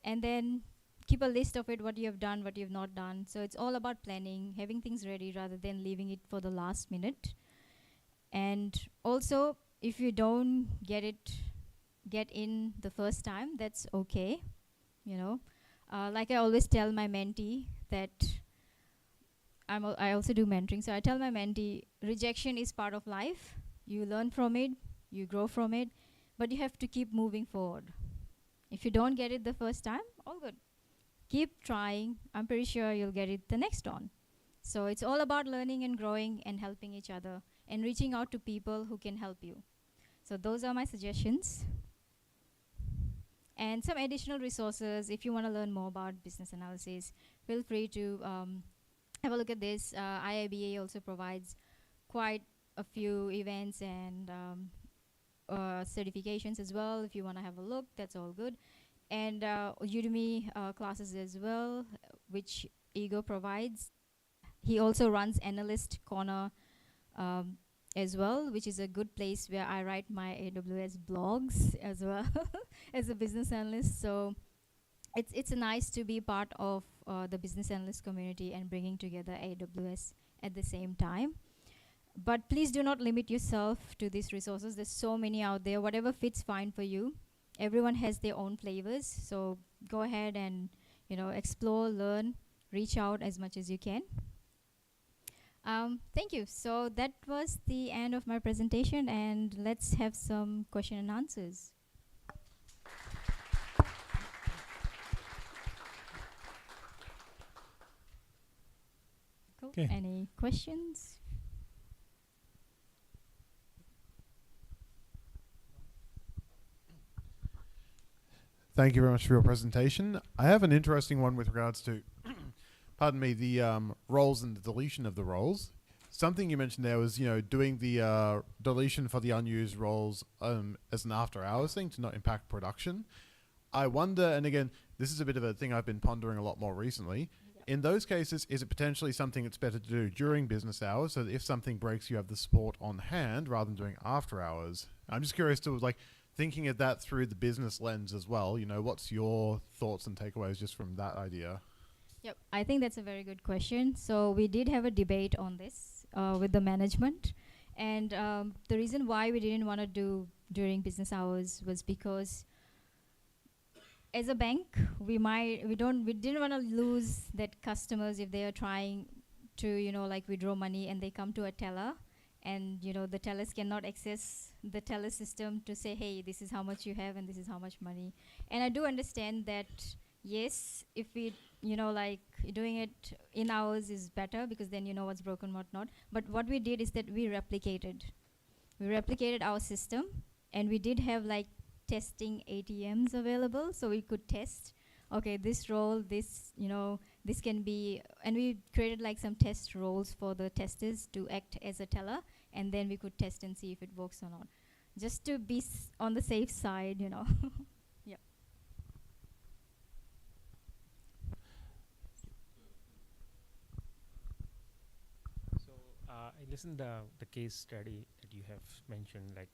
And then keep a list of it, what you have done, what you have not done. So it's all about planning, having things ready rather than leaving it for the last minute. And also, if you don't get in the first time, that's okay. Like I always tell my mentee that I also do mentoring. So I tell my mentee, rejection is part of life. You learn from it, you grow from it, but you have to keep moving forward. If you don't get it the first time, all good. Keep trying. I'm pretty sure you'll get it the next one. So it's all about learning and growing and helping each other and reaching out to people who can help you. So those are my suggestions. And some additional resources, if you want to learn more about business analysis, feel free to have a look at this. IIBA also provides quite a few events and certifications as well. If you want to have a look, that's all good. And Udemy classes as well, which Ego provides. He also runs Analyst Corner as well, which is a good place where I write my AWS blogs as well as a business analyst. So it's nice to be part of the business analyst community and bringing together AWS at the same time. But please do not limit yourself to these resources. There's so many out there. Whatever fits fine for you. Everyone has their own flavors. So go ahead and explore, learn, reach out as much as you can. Thank you. So that was the end of my presentation, and let's have some question and answers. Cool. Okay. Any questions? Thank you very much for your presentation. I have an interesting one with regards to, pardon me, the roles and the deletion of the roles. Something you mentioned there was, doing the deletion for the unused roles as an after-hours thing to not impact production. I wonder, and again, this is a bit of a thing I've been pondering a lot more recently. Yep. In those cases, is it potentially something that's better to do during business hours, so that if something breaks, you have the support on hand rather than doing after hours? I'm just curious to thinking of that through the business lens as well. What's your thoughts and takeaways just from that idea? Yep, I think that's a very good question. So we did have a debate on this with the management. And the reason why we didn't want to do during business hours was because as a bank, we didn't want to lose that customers if they are trying to, like withdraw money and they come to a teller, and the tellers cannot access the teller system to say, hey, this is how much you have and this is how much money. And I do understand that, yes, if we, like doing it in hours is better because then you know what's broken, what not. But what we did is that we replicated our system, and we did have like testing ATMs available, so we could test, okay, this role, this, this can be, and we created like some test roles for the testers to act as a teller, and then we could test and see if it works or not, just to be on the safe side, Yep. So I listened the case study that you have mentioned, like,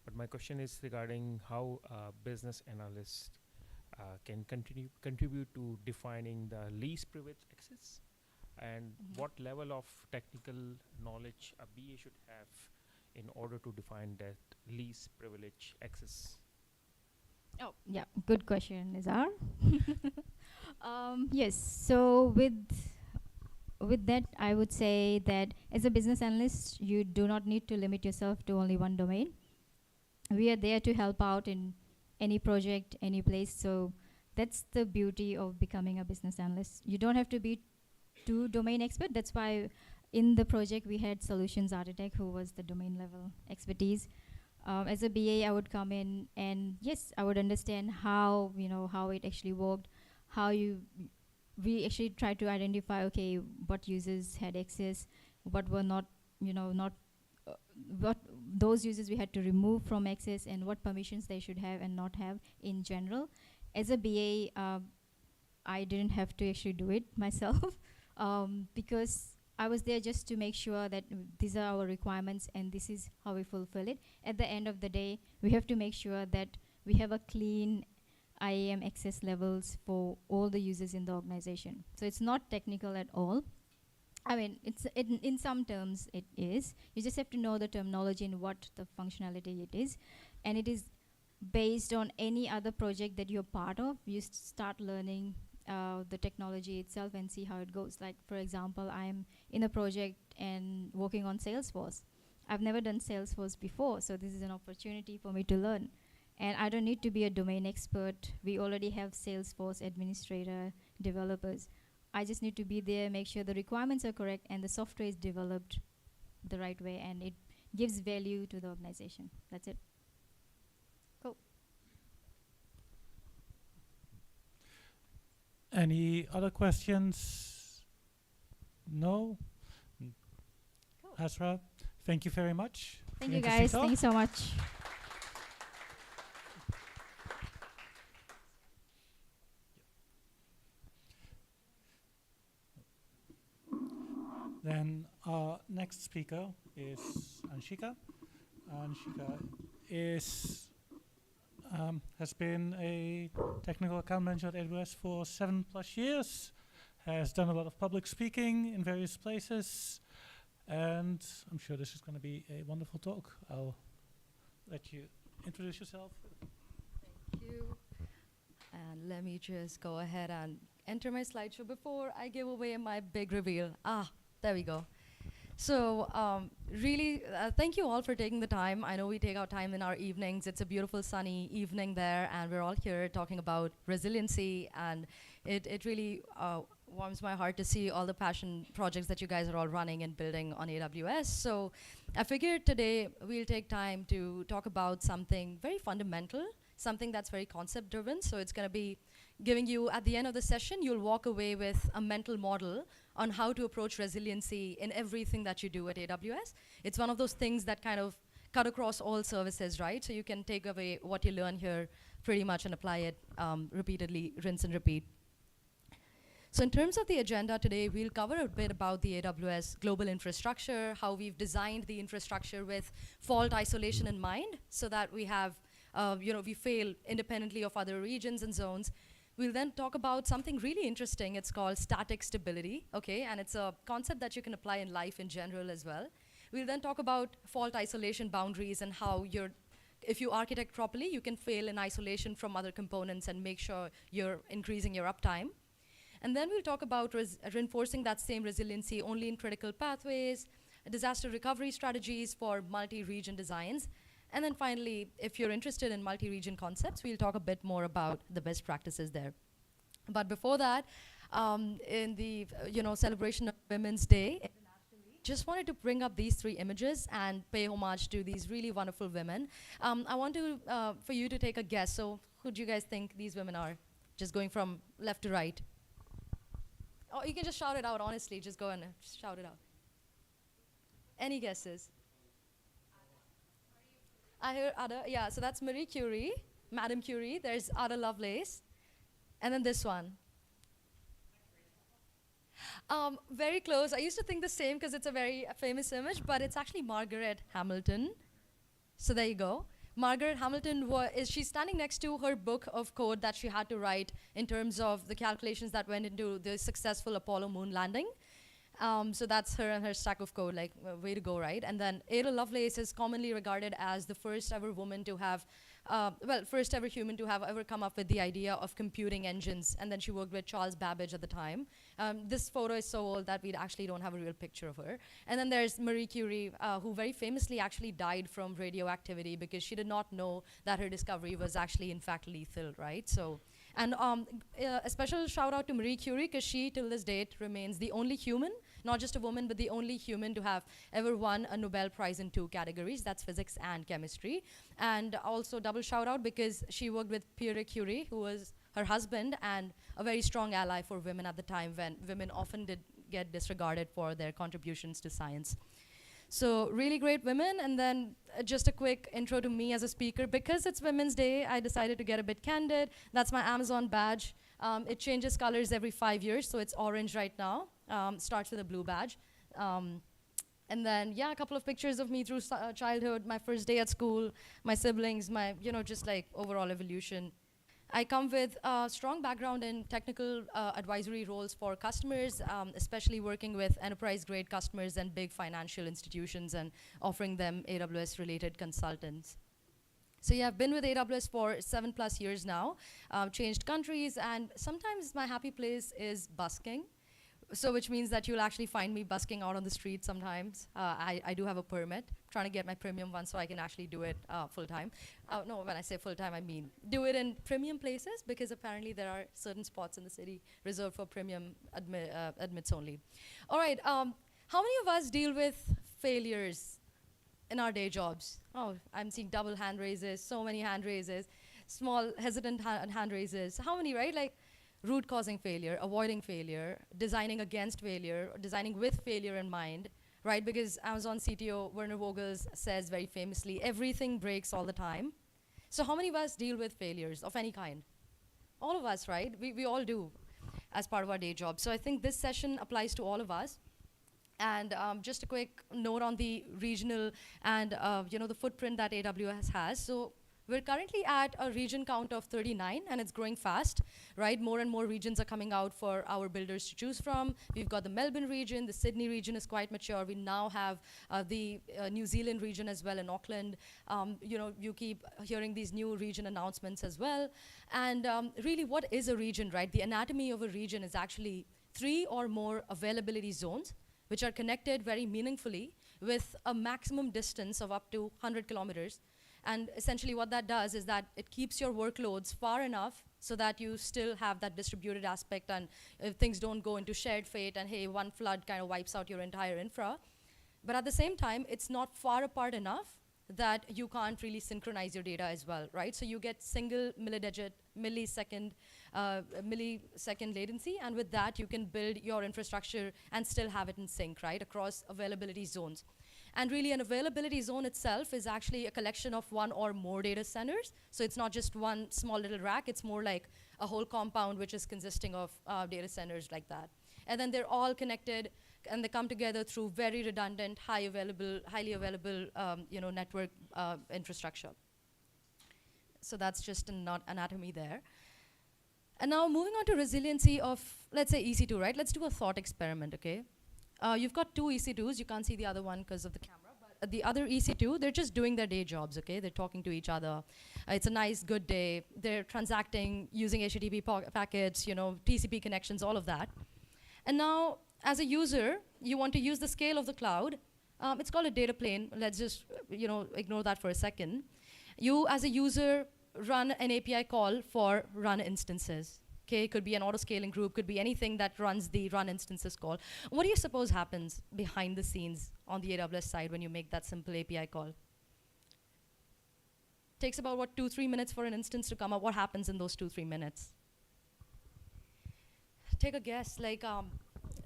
but my question is regarding how business analysts can contribute to defining the least privilege access, and what level of technical knowledge a BA should have in order to define that least privilege access. Oh, yeah, good question, Nizar. Yes, so with that, I would say that as a business analyst, you do not need to limit yourself to only one domain. We are there to help out in any project, any place. So that's the beauty of becoming a business analyst. You don't have to be too domain expert. That's why in the project we had solutions architect who was the domain level expertise. As a BA, I would come in and yes, I would understand how, how it actually worked, we actually tried to identify, okay, what users had access, what were not, what those users we had to remove from access, and what permissions they should have and not have in general. As a BA, I didn't have to actually do it myself because I was there just to make sure that these are our requirements and this is how we fulfill it. At the end of the day, we have to make sure that we have a clean IAM access levels for all the users in the organization. So it's not technical at all. I mean, in some terms it is. You just have to know the terminology and what the functionality it is. And it is based on any other project that you're part of. You start learning the technology itself and see how it goes. Like, for example, I'm in a project and working on Salesforce. I've never done Salesforce before, so this is an opportunity for me to learn. And I don't need to be a domain expert. We already have Salesforce administrator, developers. I just need to be there, make sure the requirements are correct and the software is developed the right way and it gives value to the organization. That's it. Cool. Any other questions? No? Cool. Asra, thank you very much. Thank you guys. Thank you so much. Then our next speaker is Anshika. Anshika has been a technical account manager at AWS for 7+ years, has done a lot of public speaking in various places, and I'm sure this is going to be a wonderful talk. I'll let you introduce yourself. Thank you. And let me just go ahead and enter my slideshow before I give away my big reveal. There we go. So really, thank you all for taking the time. I know we take our time in our evenings. It's a beautiful sunny evening there, and we're all here talking about resiliency, and it really warms my heart to see all the passion projects that you guys are all running and building on AWS. So I figured today we'll take time to talk about something very fundamental, something that's very concept driven. So it's going to be giving you, at the end of the session, you'll walk away with a mental model on how to approach resiliency in everything that you do at AWS. It's one of those things that kind of cut across all services, right? So you can take away what you learn here pretty much and apply it repeatedly, rinse and repeat. So in terms of the agenda today, we'll cover a bit about the AWS global infrastructure, how we've designed the infrastructure with fault isolation in mind, so that we have, we fail independently of other regions and zones. We'll then talk about something really interesting. It's called static stability, okay? And it's a concept that you can apply in life in general as well. We'll then talk about fault isolation boundaries and how if you architect properly, you can fail in isolation from other components and make sure you're increasing your uptime. And then we'll talk about reinforcing that same resiliency only in critical pathways, disaster recovery strategies for multi-region designs. And then finally, if you're interested in multi-region concepts, we'll talk a bit more about the best practices there. But before that, in the celebration of Women's Day, just wanted to bring up these 3 images and pay homage to these really wonderful women. I want for you to take a guess. So who do you guys think these women are? Just going from left to right. Oh, you can just shout it out, honestly. Just go and just shout it out. Any guesses? I hear Ada. Yeah, so that's Marie Curie, Madame Curie. There's Ada Lovelace. And then this one. Very close. I used to think the same because it's a very famous image, but it's actually Margaret Hamilton. So there you go. Margaret Hamilton, she's standing next to her book of code that she had to write in terms of the calculations that went into the successful Apollo moon landing. So that's her and her stack of code, like, way to go, right? And then Ada Lovelace is commonly regarded as the first ever woman to have, first ever human to have ever come up with the idea of computing engines. And then she worked with Charles Babbage at the time. This photo is so old that we actually don't have a real picture of her. And then there's Marie Curie, who very famously actually died from radioactivity because she did not know that her discovery was actually, in fact, lethal, right? So. And a special shout out to Marie Curie, because she, till this date, remains the only human, not just a woman, but the only human to have ever won a Nobel Prize in 2 categories. That's physics and chemistry. And also double shout out because she worked with Pierre Curie, who was her husband and a very strong ally for women at the time when women often did get disregarded for their contributions to science. So really great women. And then just a quick intro to me as a speaker. Because it's Women's Day, I decided to get a bit candid. That's my Amazon badge. It changes colors every 5 years, so it's orange right now. Starts with a blue badge. And then, yeah, a couple of pictures of me through childhood, my first day at school, my siblings, my, just like overall evolution. I come with a strong background in technical advisory roles for customers, especially working with enterprise-grade customers and big financial institutions and offering them AWS-related consultants. So yeah, I've been with AWS for 7+ years now, changed countries, and sometimes my happy place is busking. So which means that you'll actually find me busking out on the street sometimes. I do have a permit, trying to get my premium one so I can actually do it full-time. No, when I say full-time, I mean do it in premium places, because apparently there are certain spots in the city reserved for premium admits only. All right, how many of us deal with failures in our day jobs? Oh, I'm seeing double hand raises, so many hand raises, small hesitant hand raises. How many, right? Like, root causing failure, avoiding failure, designing against failure, or designing with failure in mind, right? Because Amazon CTO Werner Vogels says very famously, everything breaks all the time. So how many of us deal with failures of any kind? All of us, right? We all do as part of our day job. So I think this session applies to all of us. And just a quick note on the regional and the footprint that AWS has. So we're currently at a region count of 39, and it's growing fast, right? More and more regions are coming out for our builders to choose from. We've got the Melbourne region, the Sydney region is quite mature. We now have the New Zealand region as well in Auckland. You keep hearing these new region announcements as well. And really, what is a region, right? The anatomy of a region is actually 3 or more availability zones, which are connected very meaningfully with a maximum distance of up to 100 kilometers. And essentially what that does is that it keeps your workloads far enough so that you still have that distributed aspect, and if things don't go into shared fate and hey, one flood kind of wipes out your entire infra. But at the same time, it's not far apart enough that you can't really synchronize your data as well, right? So you get single millisecond latency, and with that you can build your infrastructure and still have it in sync, right, across availability zones. And really, an availability zone itself is actually a collection of one or more data centers. So it's not just one small little rack, it's more like a whole compound which is consisting of data centers like that. And then they're all connected, and they come together through very redundant, highly available network infrastructure. So that's just an anatomy there. And now moving on to resiliency of, let's say, EC2, right? Let's do a thought experiment, okay? You've got two EC2s. You can't see the other one because of the camera. But the other EC2, they're just doing their day jobs, okay? They're talking to each other. It's a nice, good day. They're transacting using HTTP packets, you know, TCP connections, all of that. And now, as a user, you want to use the scale of the cloud. It's called a data plane. Let's just, you know, ignore that for a second. You, as a user, run an API call for run instances. Okay, it could be an auto-scaling group, could be anything that runs the run instances call. What do you suppose happens behind the scenes on the AWS side when you make that simple API call? Takes about, what, 2-3 minutes for an instance to come up. What happens in those 2-3 minutes? Take a guess, like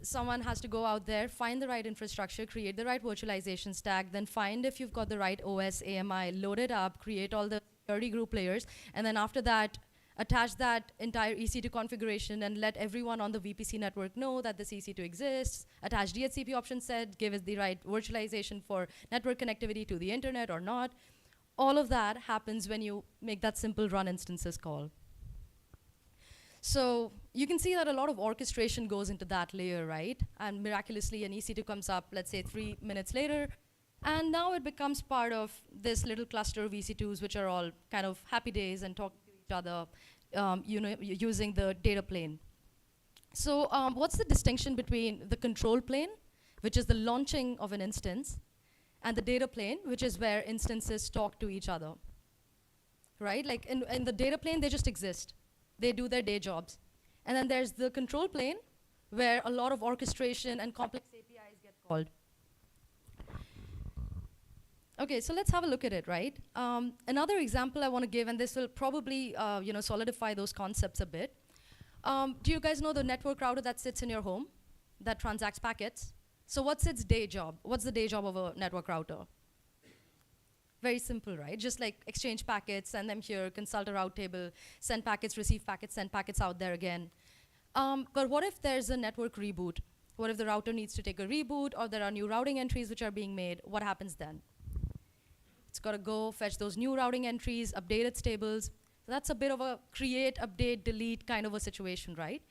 someone has to go out there, find the right infrastructure, create the right virtualization stack, then find if you've got the right OS, AMI, load it up, create all the security group layers, and then after that, attach that entire EC2 configuration and let everyone on the VPC network know that this EC2 exists, attach DHCP option set, give it the right virtualization for network connectivity to the internet or not. All of that happens when you make that simple run instances call. So you can see that a lot of orchestration goes into that layer, right? And miraculously, an EC2 comes up, let's say 3 minutes later, and now it becomes part of this little cluster of EC2s, which are all kind of happy days and talking to each other, you know, using the data plane. So what's the distinction between the control plane, which is the launching of an instance, and the data plane, which is where instances talk to each other, right? Like in the data plane, they just exist. They do their day jobs. And then there's the control plane, where a lot of orchestration and complex APIs get called. Okay, so let's have a look at it, right? Another example I want to give, and this will probably you know, solidify those concepts a bit. Do you guys know the network router that sits in your home, that transacts packets? So what's its day job? What's the day job of a network router? Very simple, right? Just like exchange packets, send them here, consult a route table, send packets, receive packets, send packets out there again. But what if there's a network reboot? What if the router needs to take a reboot, or there are new routing entries which are being made? What happens then? It's got to go fetch those new routing entries, update its tables. So that's a bit of a create, update, delete kind of a situation, right?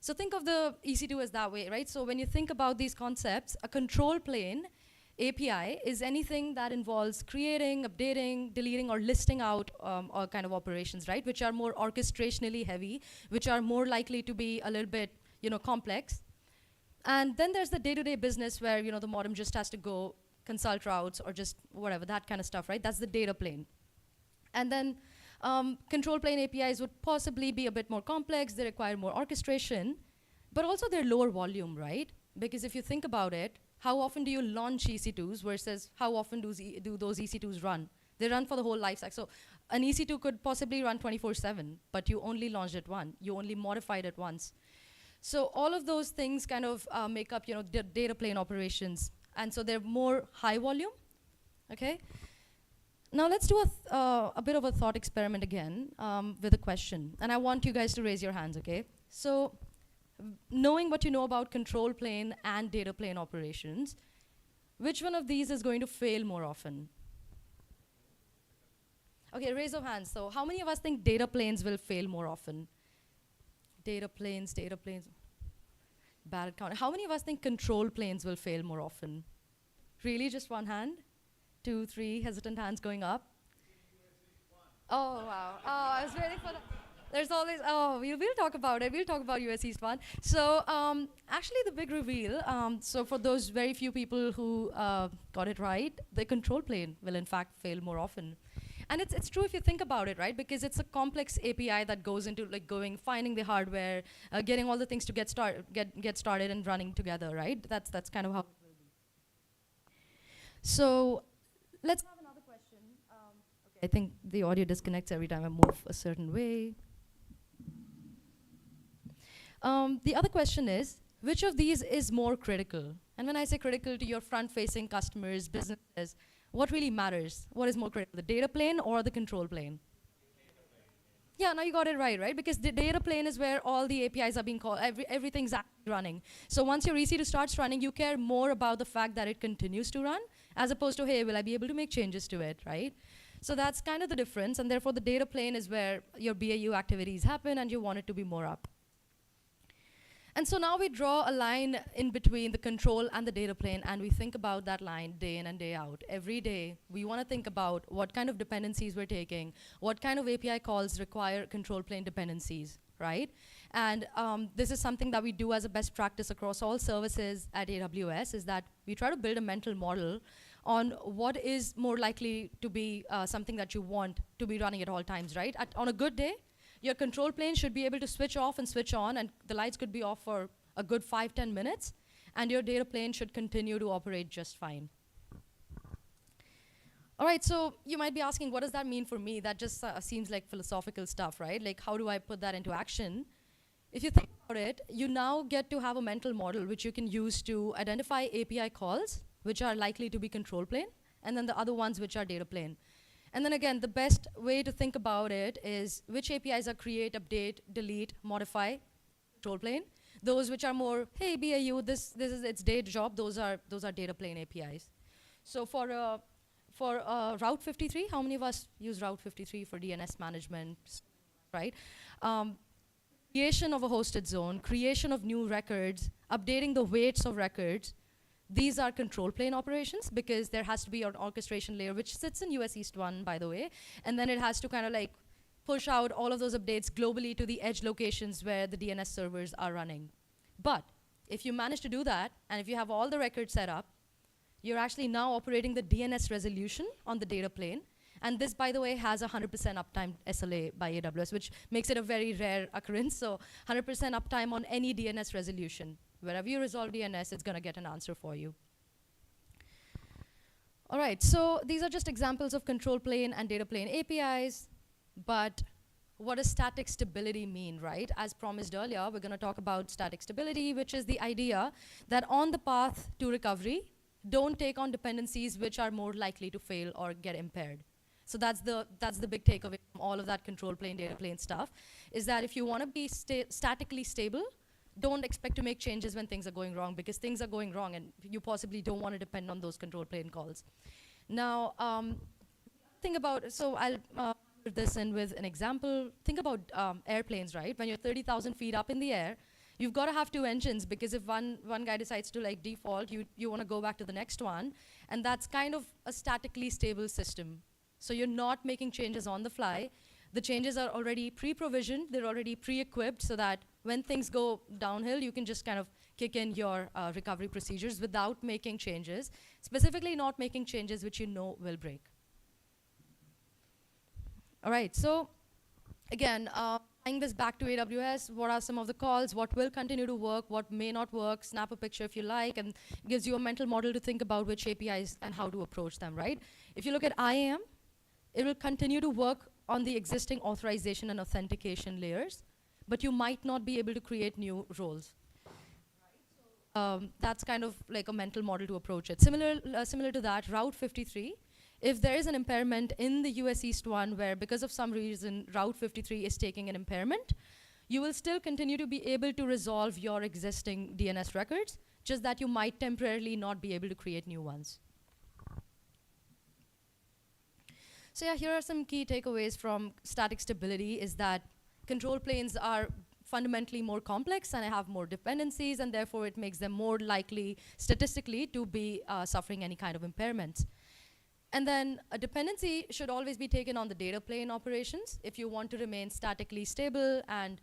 So think of the EC2 as that way, right? So when you think about these concepts, a control plane API is anything that involves creating, updating, deleting, or listing out all kind of operations, right? Which are more orchestrationally heavy, which are more likely to be a little bit, you know, complex. And then there's the day-to-day business where, you know, the modem just has to go consult routes or just whatever, that kind of stuff, right? That's the data plane. And then control plane APIs would possibly be a bit more complex. They require more orchestration, but also they're lower volume, right? Because if you think about it, how often do you launch EC2s versus how often do those EC2s run? They run for the whole life cycle. So an EC2 could possibly run 24/7, but you only launched it once. You only modified it once. So all of those things kind of make up, you know, data plane operations. And so they're more high volume, okay? Now let's do a bit of a thought experiment again with a question. And I want you guys to raise your hands, okay? So knowing what you know about control plane and data plane operations, which one of these is going to fail more often? Okay, raise of hands. So how many of us think data planes will fail more often? Data planes. Bad count. How many of us think control planes will fail more often? Really, just one hand? 2, 3 hesitant hands going up. Oh, wow. Oh, I was waiting for that. There's always, oh, we'll talk about it. We'll talk about US East 1. So actually the big reveal, so for those very few people who got it right, the control plane will in fact fail more often. And it's true if you think about it, right? Because it's a complex API that goes into like finding the hardware, getting all the things to get started and running together, right? That's kind of how it will be. So let's have another question. Okay, I think the audio disconnects every time I move a certain way. The other question is, which of these is more critical? And when I say critical to your front-facing customers, businesses, what really matters? What is more critical, the data plane or the control plane? Yeah, now you got it right? Because the data plane is where all the APIs are being called, everything's actually running. So once your EC2 starts running, you care more about the fact that it continues to run, as opposed to, hey, will I be able to make changes to it, right? So that's kind of the difference, and therefore the data plane is where your BAU activities happen and you want it to be more up. And so now we draw a line in between the control and the data plane, and we think about that line day in and day out. Every day, we want to think about what kind of dependencies we're taking, what kind of API calls require control plane dependencies, right? And this is something that we do as a best practice across all services at AWS, is that we try to build a mental model on what is more likely to be something that you want to be running at all times, right? On a good day, your control plane should be able to switch off and switch on, and the lights could be off for a good 5-10 minutes, and your data plane should continue to operate just fine. All right, so you might be asking, what does that mean for me? That just seems like philosophical stuff, right? Like, how do I put that into action? If you think about it, you now get to have a mental model which you can use to identify API calls, which are likely to be control plane, and then the other ones which are data plane. And then again, the best way to think about it is which APIs are create, update, delete, modify, control plane. Those which are more, hey, BAU, this is its day job, those are data plane APIs. So for Route 53, how many of us use Route 53 for DNS management, right? Creation of a hosted zone, creation of new records, updating the weights of records. These are control plane operations because there has to be an orchestration layer which sits in US East 1, by the way, and then it has to kind of like push out all of those updates globally to the edge locations where the DNS servers are running. But if you manage to do that, and if you have all the records set up, you're actually now operating the DNS resolution on the data plane. And this, by the way, has a 100% uptime SLA by AWS, which makes it a very rare occurrence. So 100% uptime on any DNS resolution. Wherever you resolve DNS, it's going to get an answer for you. All right, so these are just examples of control plane and data plane APIs. But what does static stability mean, right? As promised earlier, we're going to talk about static stability, which is the idea that on the path to recovery, don't take on dependencies which are more likely to fail or get impaired. So that's the big takeaway from all of that control plane, data plane stuff, is that if you want to be statically stable, don't expect to make changes when things are going wrong, because things are going wrong and you possibly don't want to depend on those control plane calls. Now, think about, so I'll put this in with an example. Think about airplanes, right? When you're 30,000 feet up in the air, you've got to have two engines, because if one guy decides to like default, you want to go back to the next one. And that's kind of a statically stable system. So you're not making changes on the fly. The changes are already pre-provisioned, they're already pre-equipped, so that when things go downhill, you can just kind of kick in your recovery procedures without making changes, specifically not making changes which you know will break. All right, so again, tying this back to AWS, what are some of the calls, what will continue to work, what may not work, snap a picture if you like, and gives you a mental model to think about which APIs and how to approach them, right? If you look at IAM, it will continue to work on the existing authorization and authentication layers, but you might not be able to create new roles. That's kind of like a mental model to approach it. Similar to that, Route 53, if there is an impairment in the US East 1 where because of some reason Route 53 is taking an impairment, you will still continue to be able to resolve your existing DNS records, just that you might temporarily not be able to create new ones. So yeah, here are some key takeaways from static stability, is that control planes are fundamentally more complex and have more dependencies, and therefore it makes them more likely statistically to be suffering any kind of impairments. And then a dependency should always be taken on the data plane operations if you want to remain statically stable and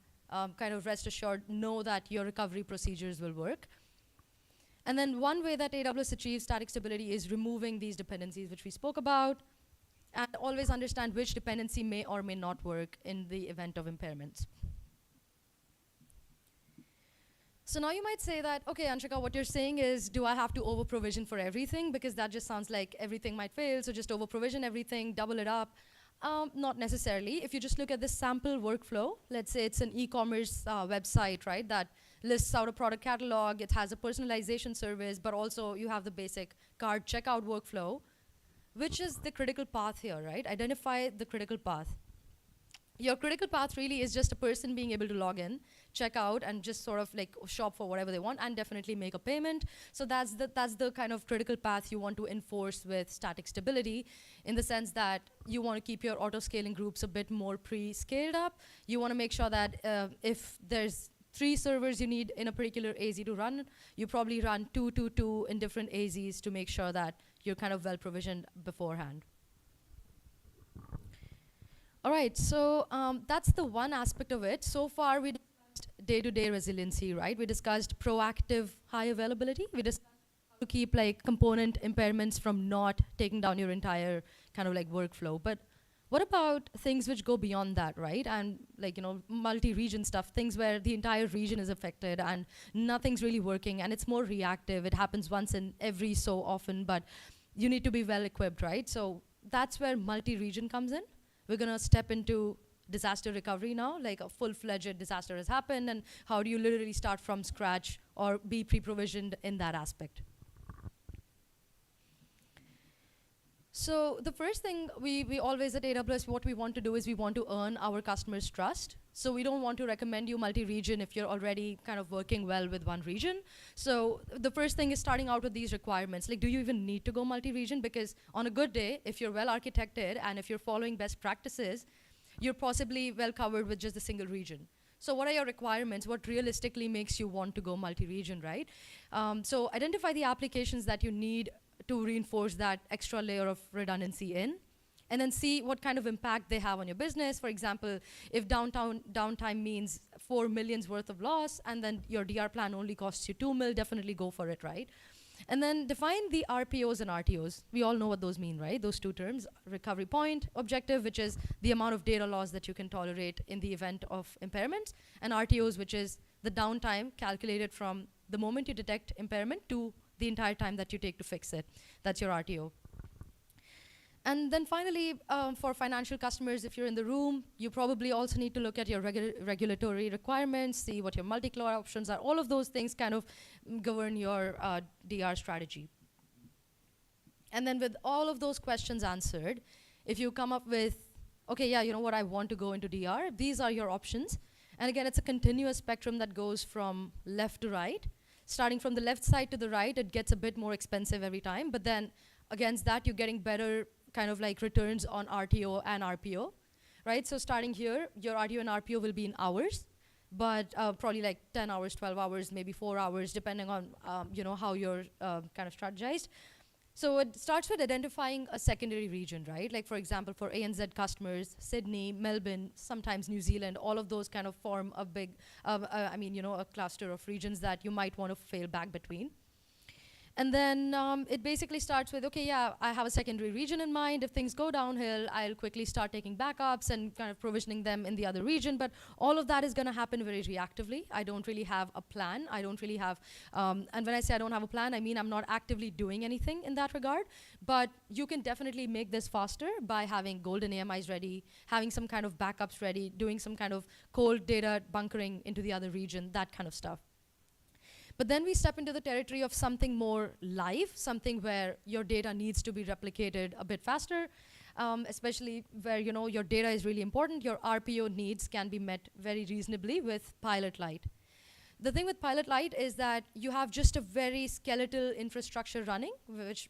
kind of rest assured, know that your recovery procedures will work. And then one way that AWS achieves static stability is removing these dependencies which we spoke about, and always understand which dependency may or may not work in the event of impairments. So now you might say that, okay, Anshika, what you're saying is, do I have to over-provision for everything? Because that just sounds like everything might fail, so just over-provision everything, double it up. Not necessarily. If you just look at this sample workflow, let's say it's an e-commerce website, right, that lists out a product catalog, it has a personalization service, but also you have the basic cart checkout workflow. Which is the critical path here, right? Identify the critical path. your critical path really is just a person being able to log in, check out, and just sort of like shop for whatever they want, and definitely make a payment. So that's the kind of critical path you want to enforce with static stability, in the sense that you want to keep your auto-scaling groups a bit more pre-scaled up. You want to make sure that if there's 3 servers you need in a particular AZ to run, you probably run 2 in different AZs to make sure that you're kind of well provisioned beforehand. All right, so that's the one aspect of it. So far, we discussed day-to-day resiliency, right? We discussed proactive high availability. We discussed how to keep like component impairments from not taking down your entire kind of like workflow. But what about things which go beyond that, right? And like, you know, multi-region stuff, things where the entire region is affected and nothing's really working and it's more reactive. It happens once in every so often, but you need to be well equipped, right? So that's where multi-region comes in. We're gonna step into disaster recovery now, like a full-fledged disaster has happened, and how do you literally start from scratch or be pre-provisioned in that aspect. So the first thing we always at AWS, what we want to do is we want to earn our customers' trust. So we don't want to recommend you multi-region if you're already kind of working well with one region. So the first thing is starting out with these requirements. Like, do you even need to go multi-region? Because on a good day, if you're well architected and if you're following best practices, you're possibly well covered with just a single region. So what are your requirements? What realistically makes you want to go multi-region, right? So identify the applications that you need to reinforce that extra layer of redundancy in, and then see what kind of impact they have on your business. For example, if downtime means 4 million's worth of loss, and then your DR plan only costs you 2 mil, definitely go for it, right? And then define the RPOs and RTOs. We all know what those mean, right? Those 2 terms, recovery point objective, which is the amount of data loss that you can tolerate in the event of impairment, and RTOs, which is the downtime calculated from the moment you detect impairment to the entire time that you take to fix it. That's your RTO. And then finally, for financial customers, if you're in the room, you probably also need to look at your regulatory requirements, see what your multi-cloud options are. All of those things kind of govern your DR strategy. And then with all of those questions answered, if you come up with, okay, yeah, you know what, I want to go into DR, these are your options. And again, it's a continuous spectrum that goes from left to right. Starting from the left side to the right, it gets a bit more expensive every time, but then against that, you're getting better kind of like returns on RTO and RPO, right? So starting here, your RTO and RPO will be in hours, but probably like 10 hours, 12 hours, maybe 4 hours, depending on you know, how you're kind of strategized. So it starts with identifying a secondary region, right? Like for example, for ANZ customers, Sydney, Melbourne, sometimes New Zealand, all of those kind of form a big, I mean, you know, a cluster of regions that you might want to fail back between. And then it basically starts with, okay, yeah, I have a secondary region in mind. If things go downhill, I'll quickly start taking backups and kind of provisioning them in the other region. But all of that is going to happen very reactively. I don't really have a plan. I don't really have, and when I say I don't have a plan, I mean I'm not actively doing anything in that regard. But you can definitely make this faster by having golden AMIs ready, having some kind of backups ready, doing some kind of cold data bunkering into the other region, that kind of stuff. But then we step into the territory of something more live, something where your data needs to be replicated a bit faster, especially where, you know, your data is really important. Your RPO needs can be met very reasonably with Pilot Lite. The thing with Pilot Lite is that you have just a very skeletal infrastructure running,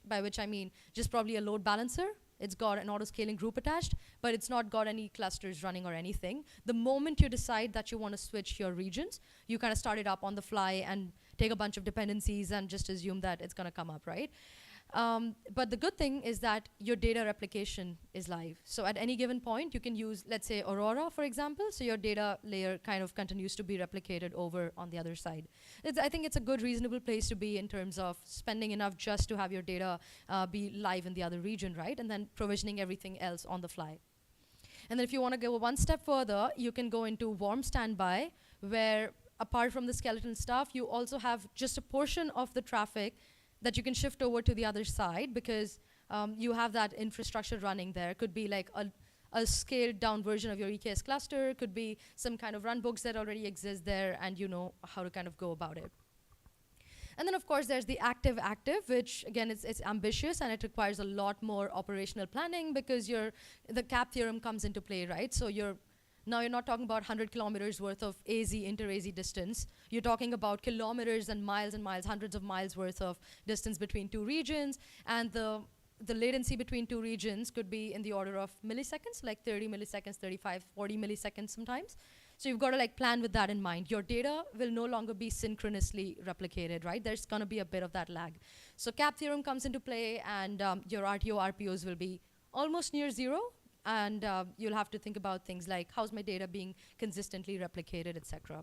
by which I mean just probably a load balancer. It's got an auto-scaling group attached, but it's not got any clusters running or anything. The moment you decide that you want to switch your regions, you kind of start it up on the fly and take a bunch of dependencies and just assume that it's going to come up, right? But the good thing is that your data replication is live. So at any given point, you can use, let's say, Aurora, for example. So your data layer kind of continues to be replicated over on the other side. I think it's a good, reasonable place to be in terms of spending enough just to have your data be live in the other region, right? And then provisioning everything else on the fly. And then if you want to go one step further, you can go into warm standby, where apart from the skeleton stuff, you also have just a portion of the traffic that you can shift over to the other side, because you have that infrastructure running there. Could be like a scaled down version of your EKS cluster, could be some kind of runbooks that already exist there, and you know how to kind of go about it. And then of course there's the active, which again it's ambitious and it requires a lot more operational planning, because the cap theorem comes into play, right? So you're Now you're not talking about 100 kilometers worth of AZ, inter-AZ distance. You're talking about kilometers and miles, hundreds of miles worth of distance between two regions. And the latency between two regions could be in the order of milliseconds, like 30 milliseconds, 35, 40 milliseconds sometimes. So you've got to like plan with that in mind. Your data will no longer be synchronously replicated, right? There's going to be a bit of that lag. So CAP theorem comes into play, and your RTO, RPOs will be almost near zero. And you'll have to think about things like, how's my data being consistently replicated, etc.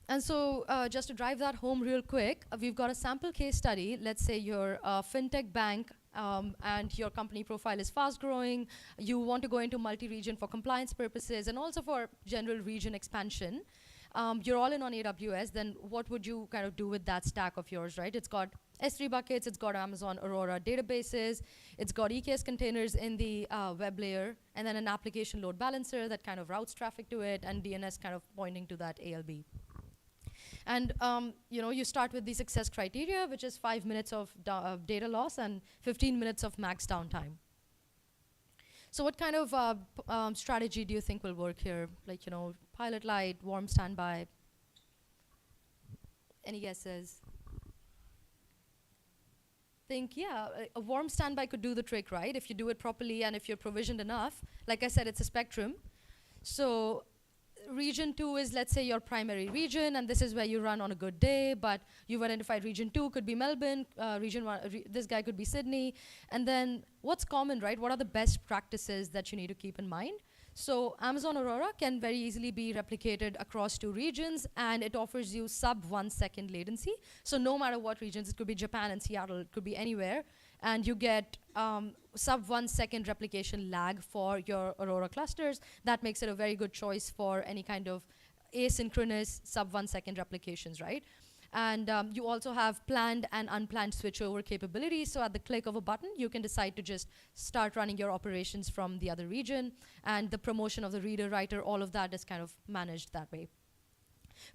And so just to drive that home real quick, we've got a sample case study. Let's say you're a fintech bank and your company profile is fast growing. You want to go into multi-region for compliance purposes and also for general region expansion. You're all in on AWS, then what would you kind of do with that stack of yours, right? It's got S3 buckets, it's got Amazon Aurora databases, it's got EKS containers in the web layer, and then an application load balancer that kind of routes traffic to it, and DNS kind of pointing to that ALB. And you start with the success criteria, which is 5 minutes of data loss and 15 minutes of max downtime. So what kind of strategy do you think will work here? Like, pilot light, warm standby? Any guesses? A warm standby could do the trick, right? If you do it properly and if you're provisioned enough. Like I said, it's a spectrum. So region 2 is, let's say, your primary region, and this is where you run on a good day, but you've identified region 2 could be Melbourne, region 1, this guy could be Sydney. And then what's common, right? What are the best practices that you need to keep in mind? So Amazon Aurora can very easily be replicated across two regions, and it offers you sub 1 second latency. So no matter what regions, it could be Japan and Seattle, it could be anywhere, and you get sub 1 second replication lag for your Aurora clusters. That makes it a very good choice for any kind of asynchronous sub 1 second replications, right? And you also have planned and unplanned switchover capabilities. So at the click of a button, you can decide to just start running your operations from the other region. And the promotion of the reader, writer, all of that is kind of managed that way.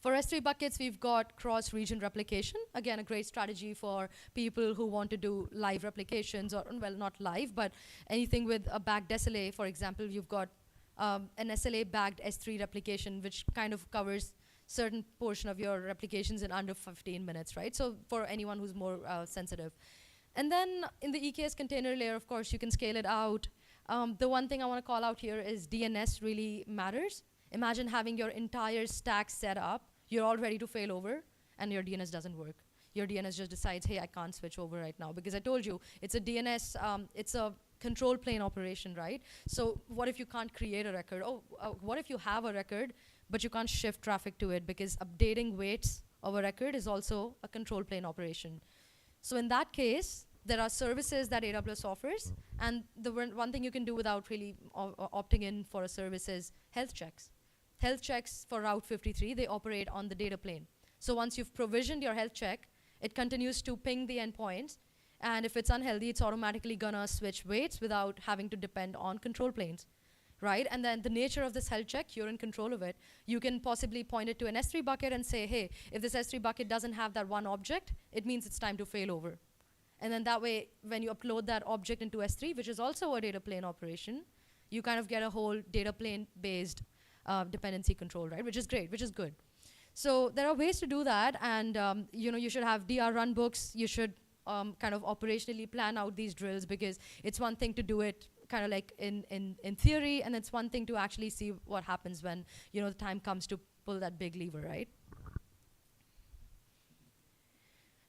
For S3 buckets, we've got cross-region replication. Again, a great strategy for people who want to do live replications, or, well, not live, but anything with a backed SLA. For example, you've got an SLA-backed S3 replication, which kind of covers certain portion of your replications in under 15 minutes, right? So for anyone who's more sensitive. And then in the EKS container layer, of course, you can scale it out. The one thing I want to call out here is DNS really matters. Imagine having your entire stack set up, you're all ready to fail over, and your DNS doesn't work. Your DNS just decides, hey, I can't switch over right now, because I told you, it's a DNS, it's a control plane operation, right? So what if you can't create a record? What if you have a record, but you can't shift traffic to it, because updating weights of a record is also a control plane operation. So in that case, there are services that AWS offers, and the one thing you can do without really opting in for a service is health checks. Health checks for Route 53, they operate on the data plane. So once you've provisioned your health check, it continues to ping the endpoints, and if it's unhealthy, it's automatically gonna switch weights without having to depend on control planes. Right? And then the nature of this health check, you're in control of it. You can possibly point it to an S3 bucket and say, hey, if this S3 bucket doesn't have that one object, it means it's time to fail over. And then that way, when you upload that object into S3, which is also a data plane operation, you kind of get a whole data plane-based dependency control, right? Which is great, which is good. So there are ways to do that, and you should have DR runbooks. You should kind of operationally plan out these drills, because it's one thing to do it kind of like in theory, and it's one thing to actually see what happens when the time comes to pull that big lever, right?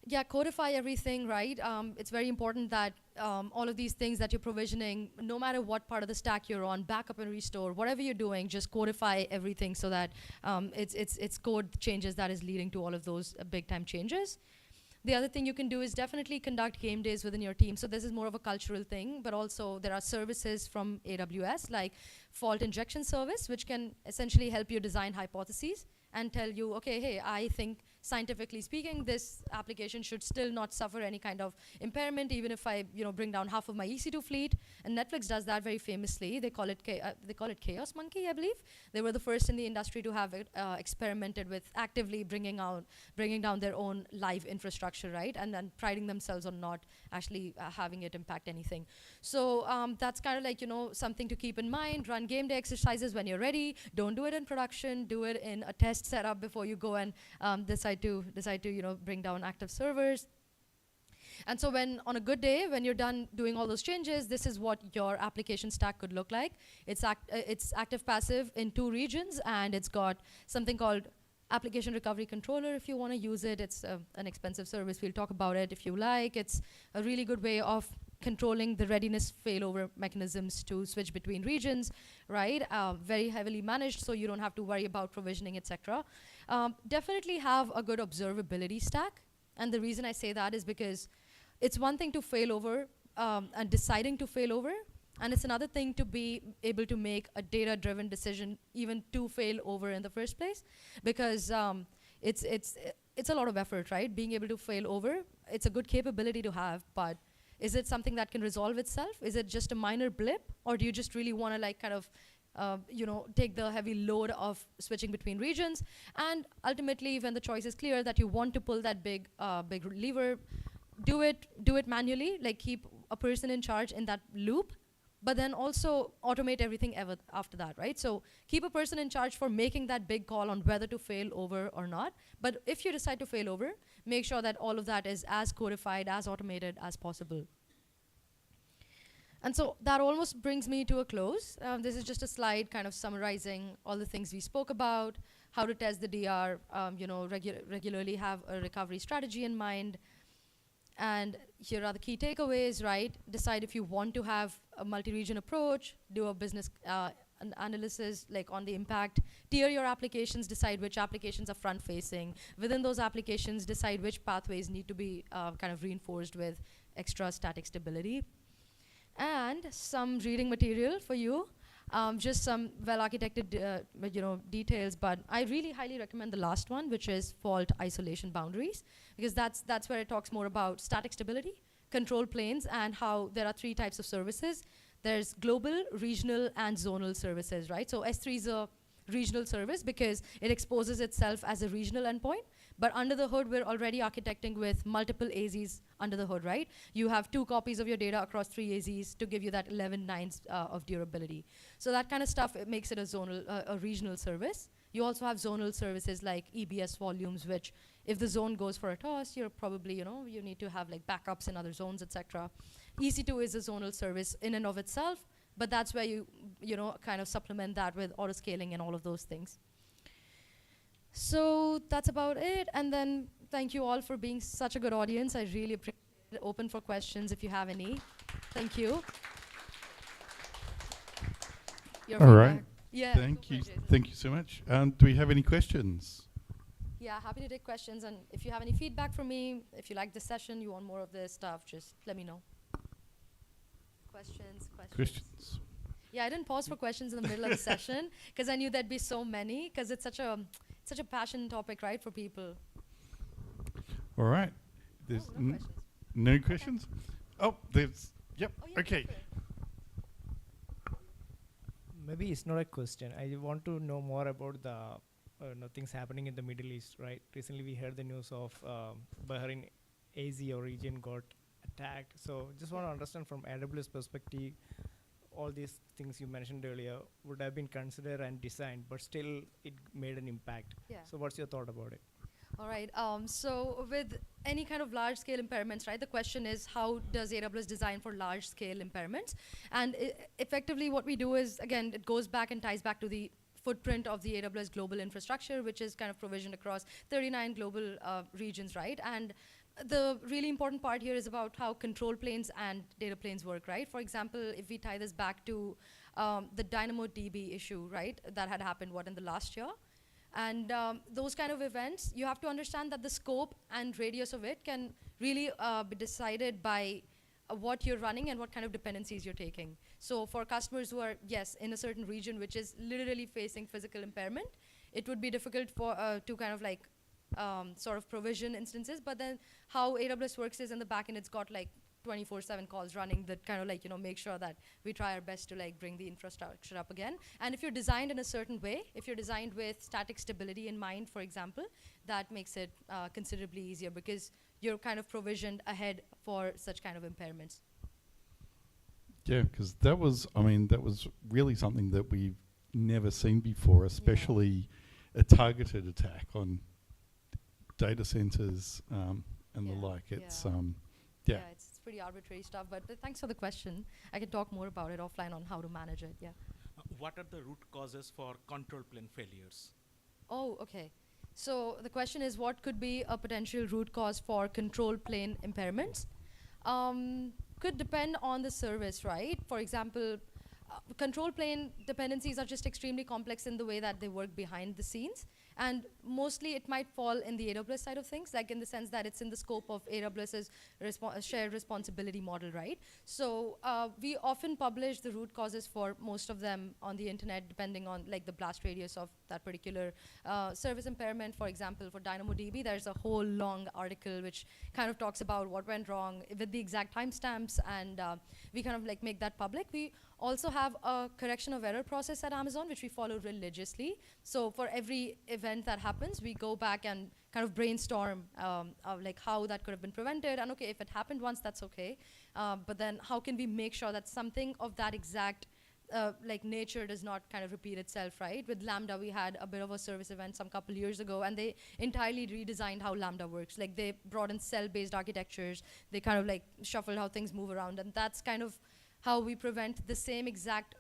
Yeah, codify everything, right? It's very important that all of these things that you're provisioning, no matter what part of the stack you're on, backup and restore, whatever you're doing, just codify everything so that it's code changes that is leading to all of those big time changes. The other thing you can do is definitely conduct game days within your team. So this is more of a cultural thing, but also there are services from AWS like fault injection service, which can essentially help you design hypotheses and tell you, okay, hey, I think scientifically speaking, this application should still not suffer any kind of impairment, even if I, bring down half of my EC2 fleet. And Netflix does that very famously. They call it Chaos Monkey, I believe. They were the first in the industry to have experimented with actively bringing down their own live infrastructure, right? And then priding themselves on not actually having it impact anything. So that's kind of like, something to keep in mind. Run game day exercises when you're ready. Don't do it in production. Do it in a test setup before you go and decide to bring down active servers. And so on a good day, when you're done doing all those changes, this is what your application stack could look like. It's active passive in 2 regions, and it's got something called Application Recovery Controller if you want to use it. It's an expensive service. We'll talk about it if you like. It's a really good way of controlling the readiness failover mechanisms to switch between regions, right? Very heavily managed, so you don't have to worry about provisioning, etc. Definitely have a good observability stack. And the reason I say that is because it's one thing to fail over and deciding to fail over, and it's another thing to be able to make a data-driven decision even to fail over in the first place, because it's a lot of effort, right? Being able to fail over, it's a good capability to have, but is it something that can resolve itself? Is it just a minor blip, or do you just really want to like kind of take the heavy load of switching between regions? And ultimately, when the choice is clear that you want to pull that big lever, do it manually, like keep a person in charge in that loop, but then also automate everything after that, right? So keep a person in charge for making that big call on whether to fail over or not. But if you decide to fail over, make sure that all of that is as codified, as automated as possible. And so that almost brings me to a close. This is just a slide kind of summarizing all the things we spoke about, how to test the DR, regularly have a recovery strategy in mind. And here are the key takeaways, right? Decide if you want to have a multi-region approach, do a business analysis like on the impact, tier your applications, decide which applications are front-facing. Within those applications, decide which pathways need to be kind of reinforced with extra static stability. And some reading material for you. Just some well-architected details, but I really highly recommend the last one, which is fault isolation boundaries, because that's where it talks more about static stability, control planes, and how there are 3 types of services. There's global, regional, and zonal services, right? So S3 is a regional service because it exposes itself as a regional endpoint. But under the hood, we're already architecting with multiple AZs under the hood, right? You have 2 copies of your data across 3 AZs to give you that 11 nines of durability. So that kind of stuff, it makes it a regional service. You also have zonal services like EBS volumes, which if the zone goes for a toss, you're probably, you need to have like backups in other zones, etc. EC2 is a zonal service in and of itself, but that's where you kind of supplement that with auto scaling and all of those things. So that's about it. And then thank you all for being such a good audience. I really appreciate it. Open for questions if you have any. Thank you. Your All right. feedback. Yeah. Thank you. Thank you so much. Do we have any questions? Yeah, happy to take questions. And if you have any feedback from me, if you like this session, you want more of this stuff, just let me know. Questions. Questions. Yeah, I didn't pause for questions in the middle of the session because I knew there'd be so many, because it's such a passion topic, right, for people. All right. There's no questions. No questions? Oh, there's, yep, Oh, yeah, okay. go for it. Maybe it's not a question. I want to know more about the things happening in the Middle East, right? Recently we heard the news of Bahrain AZ or region got attacked. So just want to understand from AWS perspective, all these things you mentioned earlier would have been considered and designed, but still it made an impact. Yeah. So what's your thought about it? All right. So with any kind of large-scale impairments, right, the question is how does AWS design for large-scale impairments? And effectively what we do is, again, it goes back and ties back to the footprint of the AWS global infrastructure, which is kind of provisioned across 39 global regions, right? And the really important part here is about how control planes and data planes work, right? For example, if we tie this back to the DynamoDB issue, right, that had happened, in the last year? And those kind of events, you have to understand that the scope and radius of it can really be decided by what you're running and what kind of dependencies you're taking. So for customers who are, yes, in a certain region which is literally facing physical impairment, it would be difficult for to kind of like sort of provision instances. But then how AWS works is in the backend, it's got like 24/7 calls running that kind of like, make sure that we try our best to like bring the infrastructure up again. And if you're designed in a certain way, if you're designed with static stability in mind, for example, that makes it considerably easier because you're kind of provisioned ahead for such kind of impairments. Yeah, because that was really something that we've never seen before, especially a targeted attack on data centers and the like. It's Yeah, it's pretty arbitrary stuff, but thanks for the question. I can talk more about it offline on how to manage it, yeah. What are the root causes for control plane failures? Oh, okay. So the question is, what could be a potential root cause for control plane impairments? Could depend on the service, right? For example, control plane dependencies are just extremely complex in the way that they work behind the scenes. And mostly it might fall in the AWS side of things, like in the sense that it's in the scope of AWS's shared responsibility model, right? So we often publish the root causes for most of them on the internet, depending on like the blast radius of that particular service impairment. For example, for DynamoDB, there's a whole long article which kind of talks about what went wrong with the exact timestamps, and we kind of like make that public. We also have a correction of error process at Amazon, which we follow religiously. So for every event that happens, we go back and kind of brainstorm of like how that could have been prevented. And okay, if it happened once, that's okay. But then how can we make sure that something of that exact like nature does not kind of repeat itself, right? With Lambda, we had a bit of a service event some couple years ago, and they entirely redesigned how Lambda works. Like they brought in cell-based architectures. They kind of like shuffled how things move around, and that's kind of how we prevent the same exact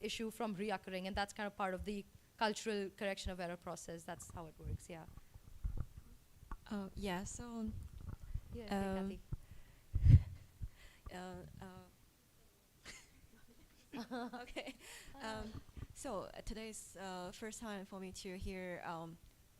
issue from reoccurring, and that's kind of part of the cultural correction of error process. That's how it works, yeah. Yeah, so Yeah, Kathy. okay. So today's first time for me to hear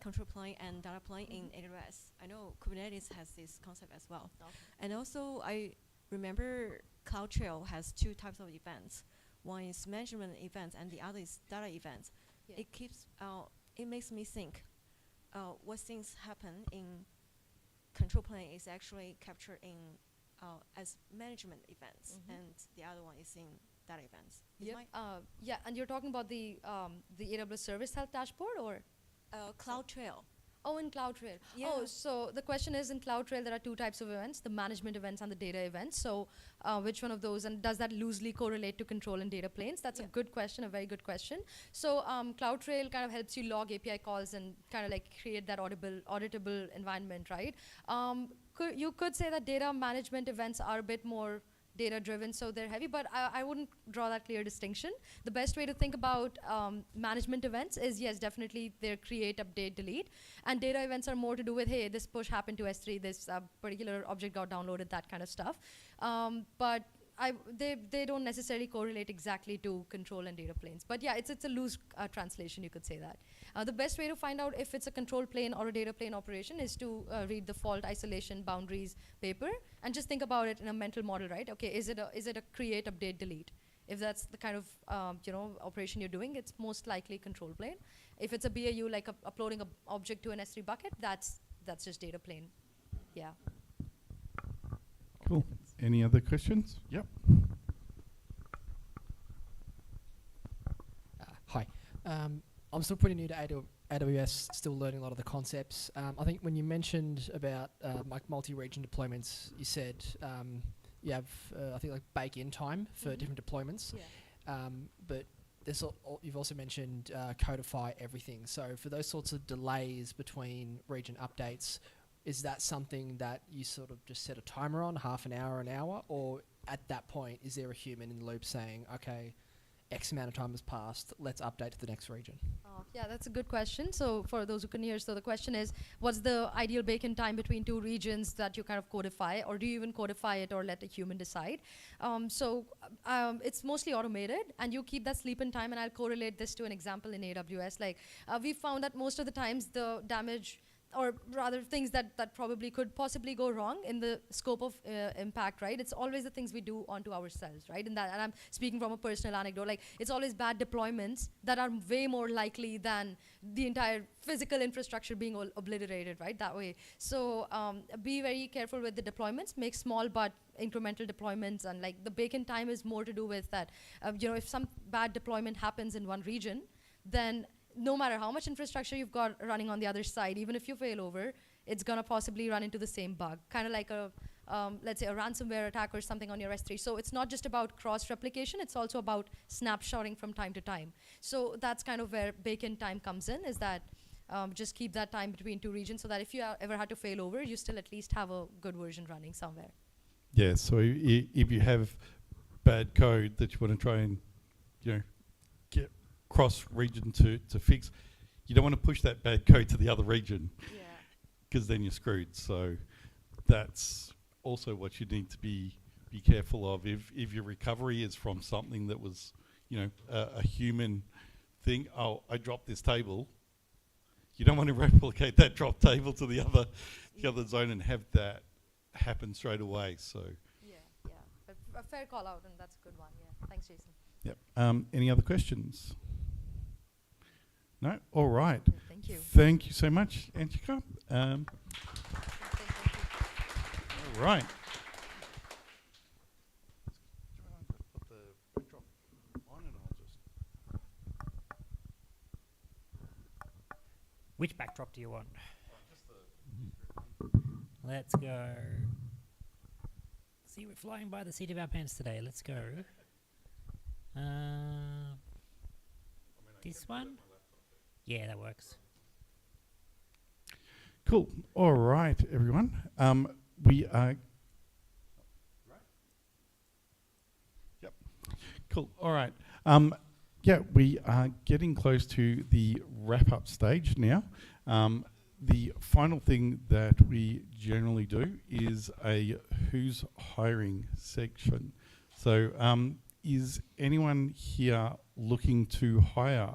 control plane and data plane in AWS. I know Kubernetes has this concept as well. Okay. And also I remember CloudTrail has two types of events. One is management events and the other is data events. Yeah. It makes me think what things happen in control plane is actually captured in as management events, and the other one is in data events. Yeah, and you're talking about the AWS Service Health Dashboard, or? CloudTrail. Oh, in CloudTrail. Yeah. Oh, so the question is, in CloudTrail, there are two types of events, the management events and the data events. So which one of those, and does that loosely correlate to control and data planes? That's a good question, a very good question. So CloudTrail kind of helps you log API calls and kind of like create that auditable environment, right? You could say that data management events are a bit more data driven, so they're heavy, but I wouldn't draw that clear distinction. The best way to think about management events is, yes, definitely they're create, update, delete, and data events are more to do with, hey, this push happened to S3, this particular object got downloaded, that kind of stuff. But they don't necessarily correlate exactly to control and data planes. But yeah, it's a loose translation, you could say that. The best way to find out if it's a control plane or a data plane operation is to read the fault isolation boundaries paper and just think about it in a mental model, right? Okay, is it a create, update, delete? If that's the kind of operation you're doing, it's most likely control plane. If it's a BAU, like uploading an object to an S3 bucket, that's just data plane. Yeah. Cool. Any other questions? Yep. Hi. I'm still pretty new to AWS, still learning a lot of the concepts. I think when you mentioned about like multi-region deployments, you said you have, I think, like bake-in time for different deployments. Yeah. But you've also mentioned codify everything. So for those sorts of delays between region updates, is that something that you sort of just set a timer on, half an hour, or at that point, is there a human in the loop saying, okay, X amount of time has passed, let's update to the next region? Yeah, that's a good question. So for those who can hear, so the question is, what's the ideal bake-in time between two regions that you kind of codify, or do you even codify it or let a human decide? It's mostly automated, and you keep that sleep-in time, and I'll correlate this to an example in AWS. Like we found that most of the times the damage or rather things that probably could possibly go wrong in the scope of impact, right? It's always the things we do onto ourselves, right? And I'm speaking from a personal anecdote. Like, it's always bad deployments that are way more likely than the entire physical infrastructure being obliterated, right? That way. So be very careful with the deployments. Make small but incremental deployments, and like the bake-in time is more to do with that. If some bad deployment happens in one region, then no matter how much infrastructure you've got running on the other side, even if you fail over, it's gonna possibly run into the same bug. Kind of like let's say a ransomware attack or something on your S3. So it's not just about cross-replication, it's also about snapshotting from time to time. So that's kind of where bake-in time comes in, is that just keep that time between two regions so that if you ever had to fail over, you still at least have a good version running somewhere. Yeah, so if you have bad code that you want to try and, get cross-region to fix, you don't want to push that bad code to the other region, because then you're screwed. So that's also what you need to be careful of. If your recovery is from something that was, a human thing, oh, I dropped this table, you don't want to replicate that drop table to the other zone and have that happen straight away. So a fair call out, and that's a good one. Yeah, thanks, Jason. Yep. Any other questions? No. All right. Thank you. Thank you so much, Antika. All right. Which backdrop do you want? Let's go. See, we're flying by the seat of our pants today. Let's go. This one? Yeah, that works. Cool. All right, everyone. We are... Yep. Cool. All right. We are getting close to the wrap-up stage now. The final thing that we generally do is a who's hiring section. So is anyone here looking to hire?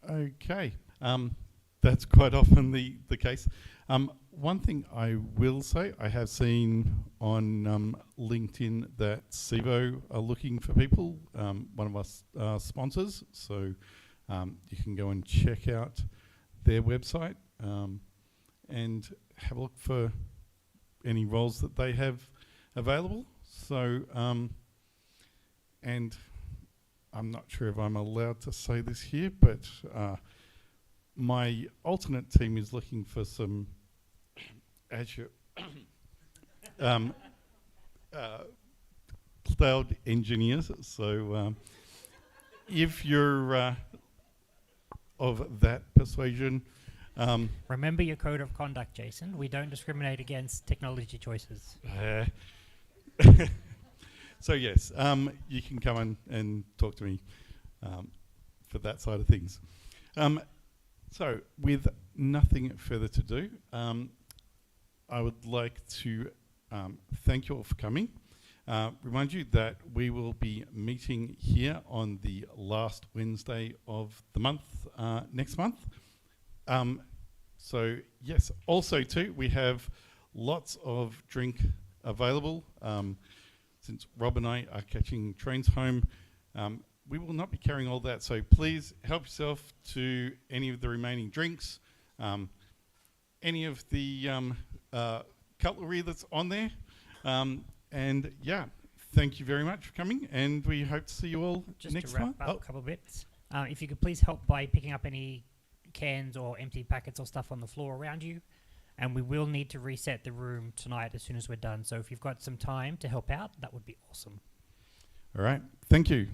Okay, that's quite often the case. One thing I will say, I have seen on LinkedIn that SIVO are looking for people, one of our sponsors, so you can go and check out their website and have a look for any roles that they have available. So, and I'm not sure if I'm allowed to say this here, but my alternate team is looking for some Azure cloud engineers. So if you're of that persuasion, remember your code of conduct, Jason. We don't discriminate against technology choices. So yes, you can come in and talk to me for that side of things. So with nothing further to do, I would like to thank you all for coming. Remind you that we will be meeting here on the last Wednesday of the month, next month. So yes, also too, we have lots of drink available. Since Rob and I are catching trains home, we will not be carrying all that, so please help yourself to any of the remaining drinks, any of the cutlery that's on there, and yeah, thank you very much for coming, and we hope to see you all Just next to wrap month. up a couple of bits, if you could please help by picking up any cans or empty packets or stuff on the floor around you, and we will need to reset the room tonight as soon as we're done, so if you've got some time to help out, that would be awesome. All right, thank you.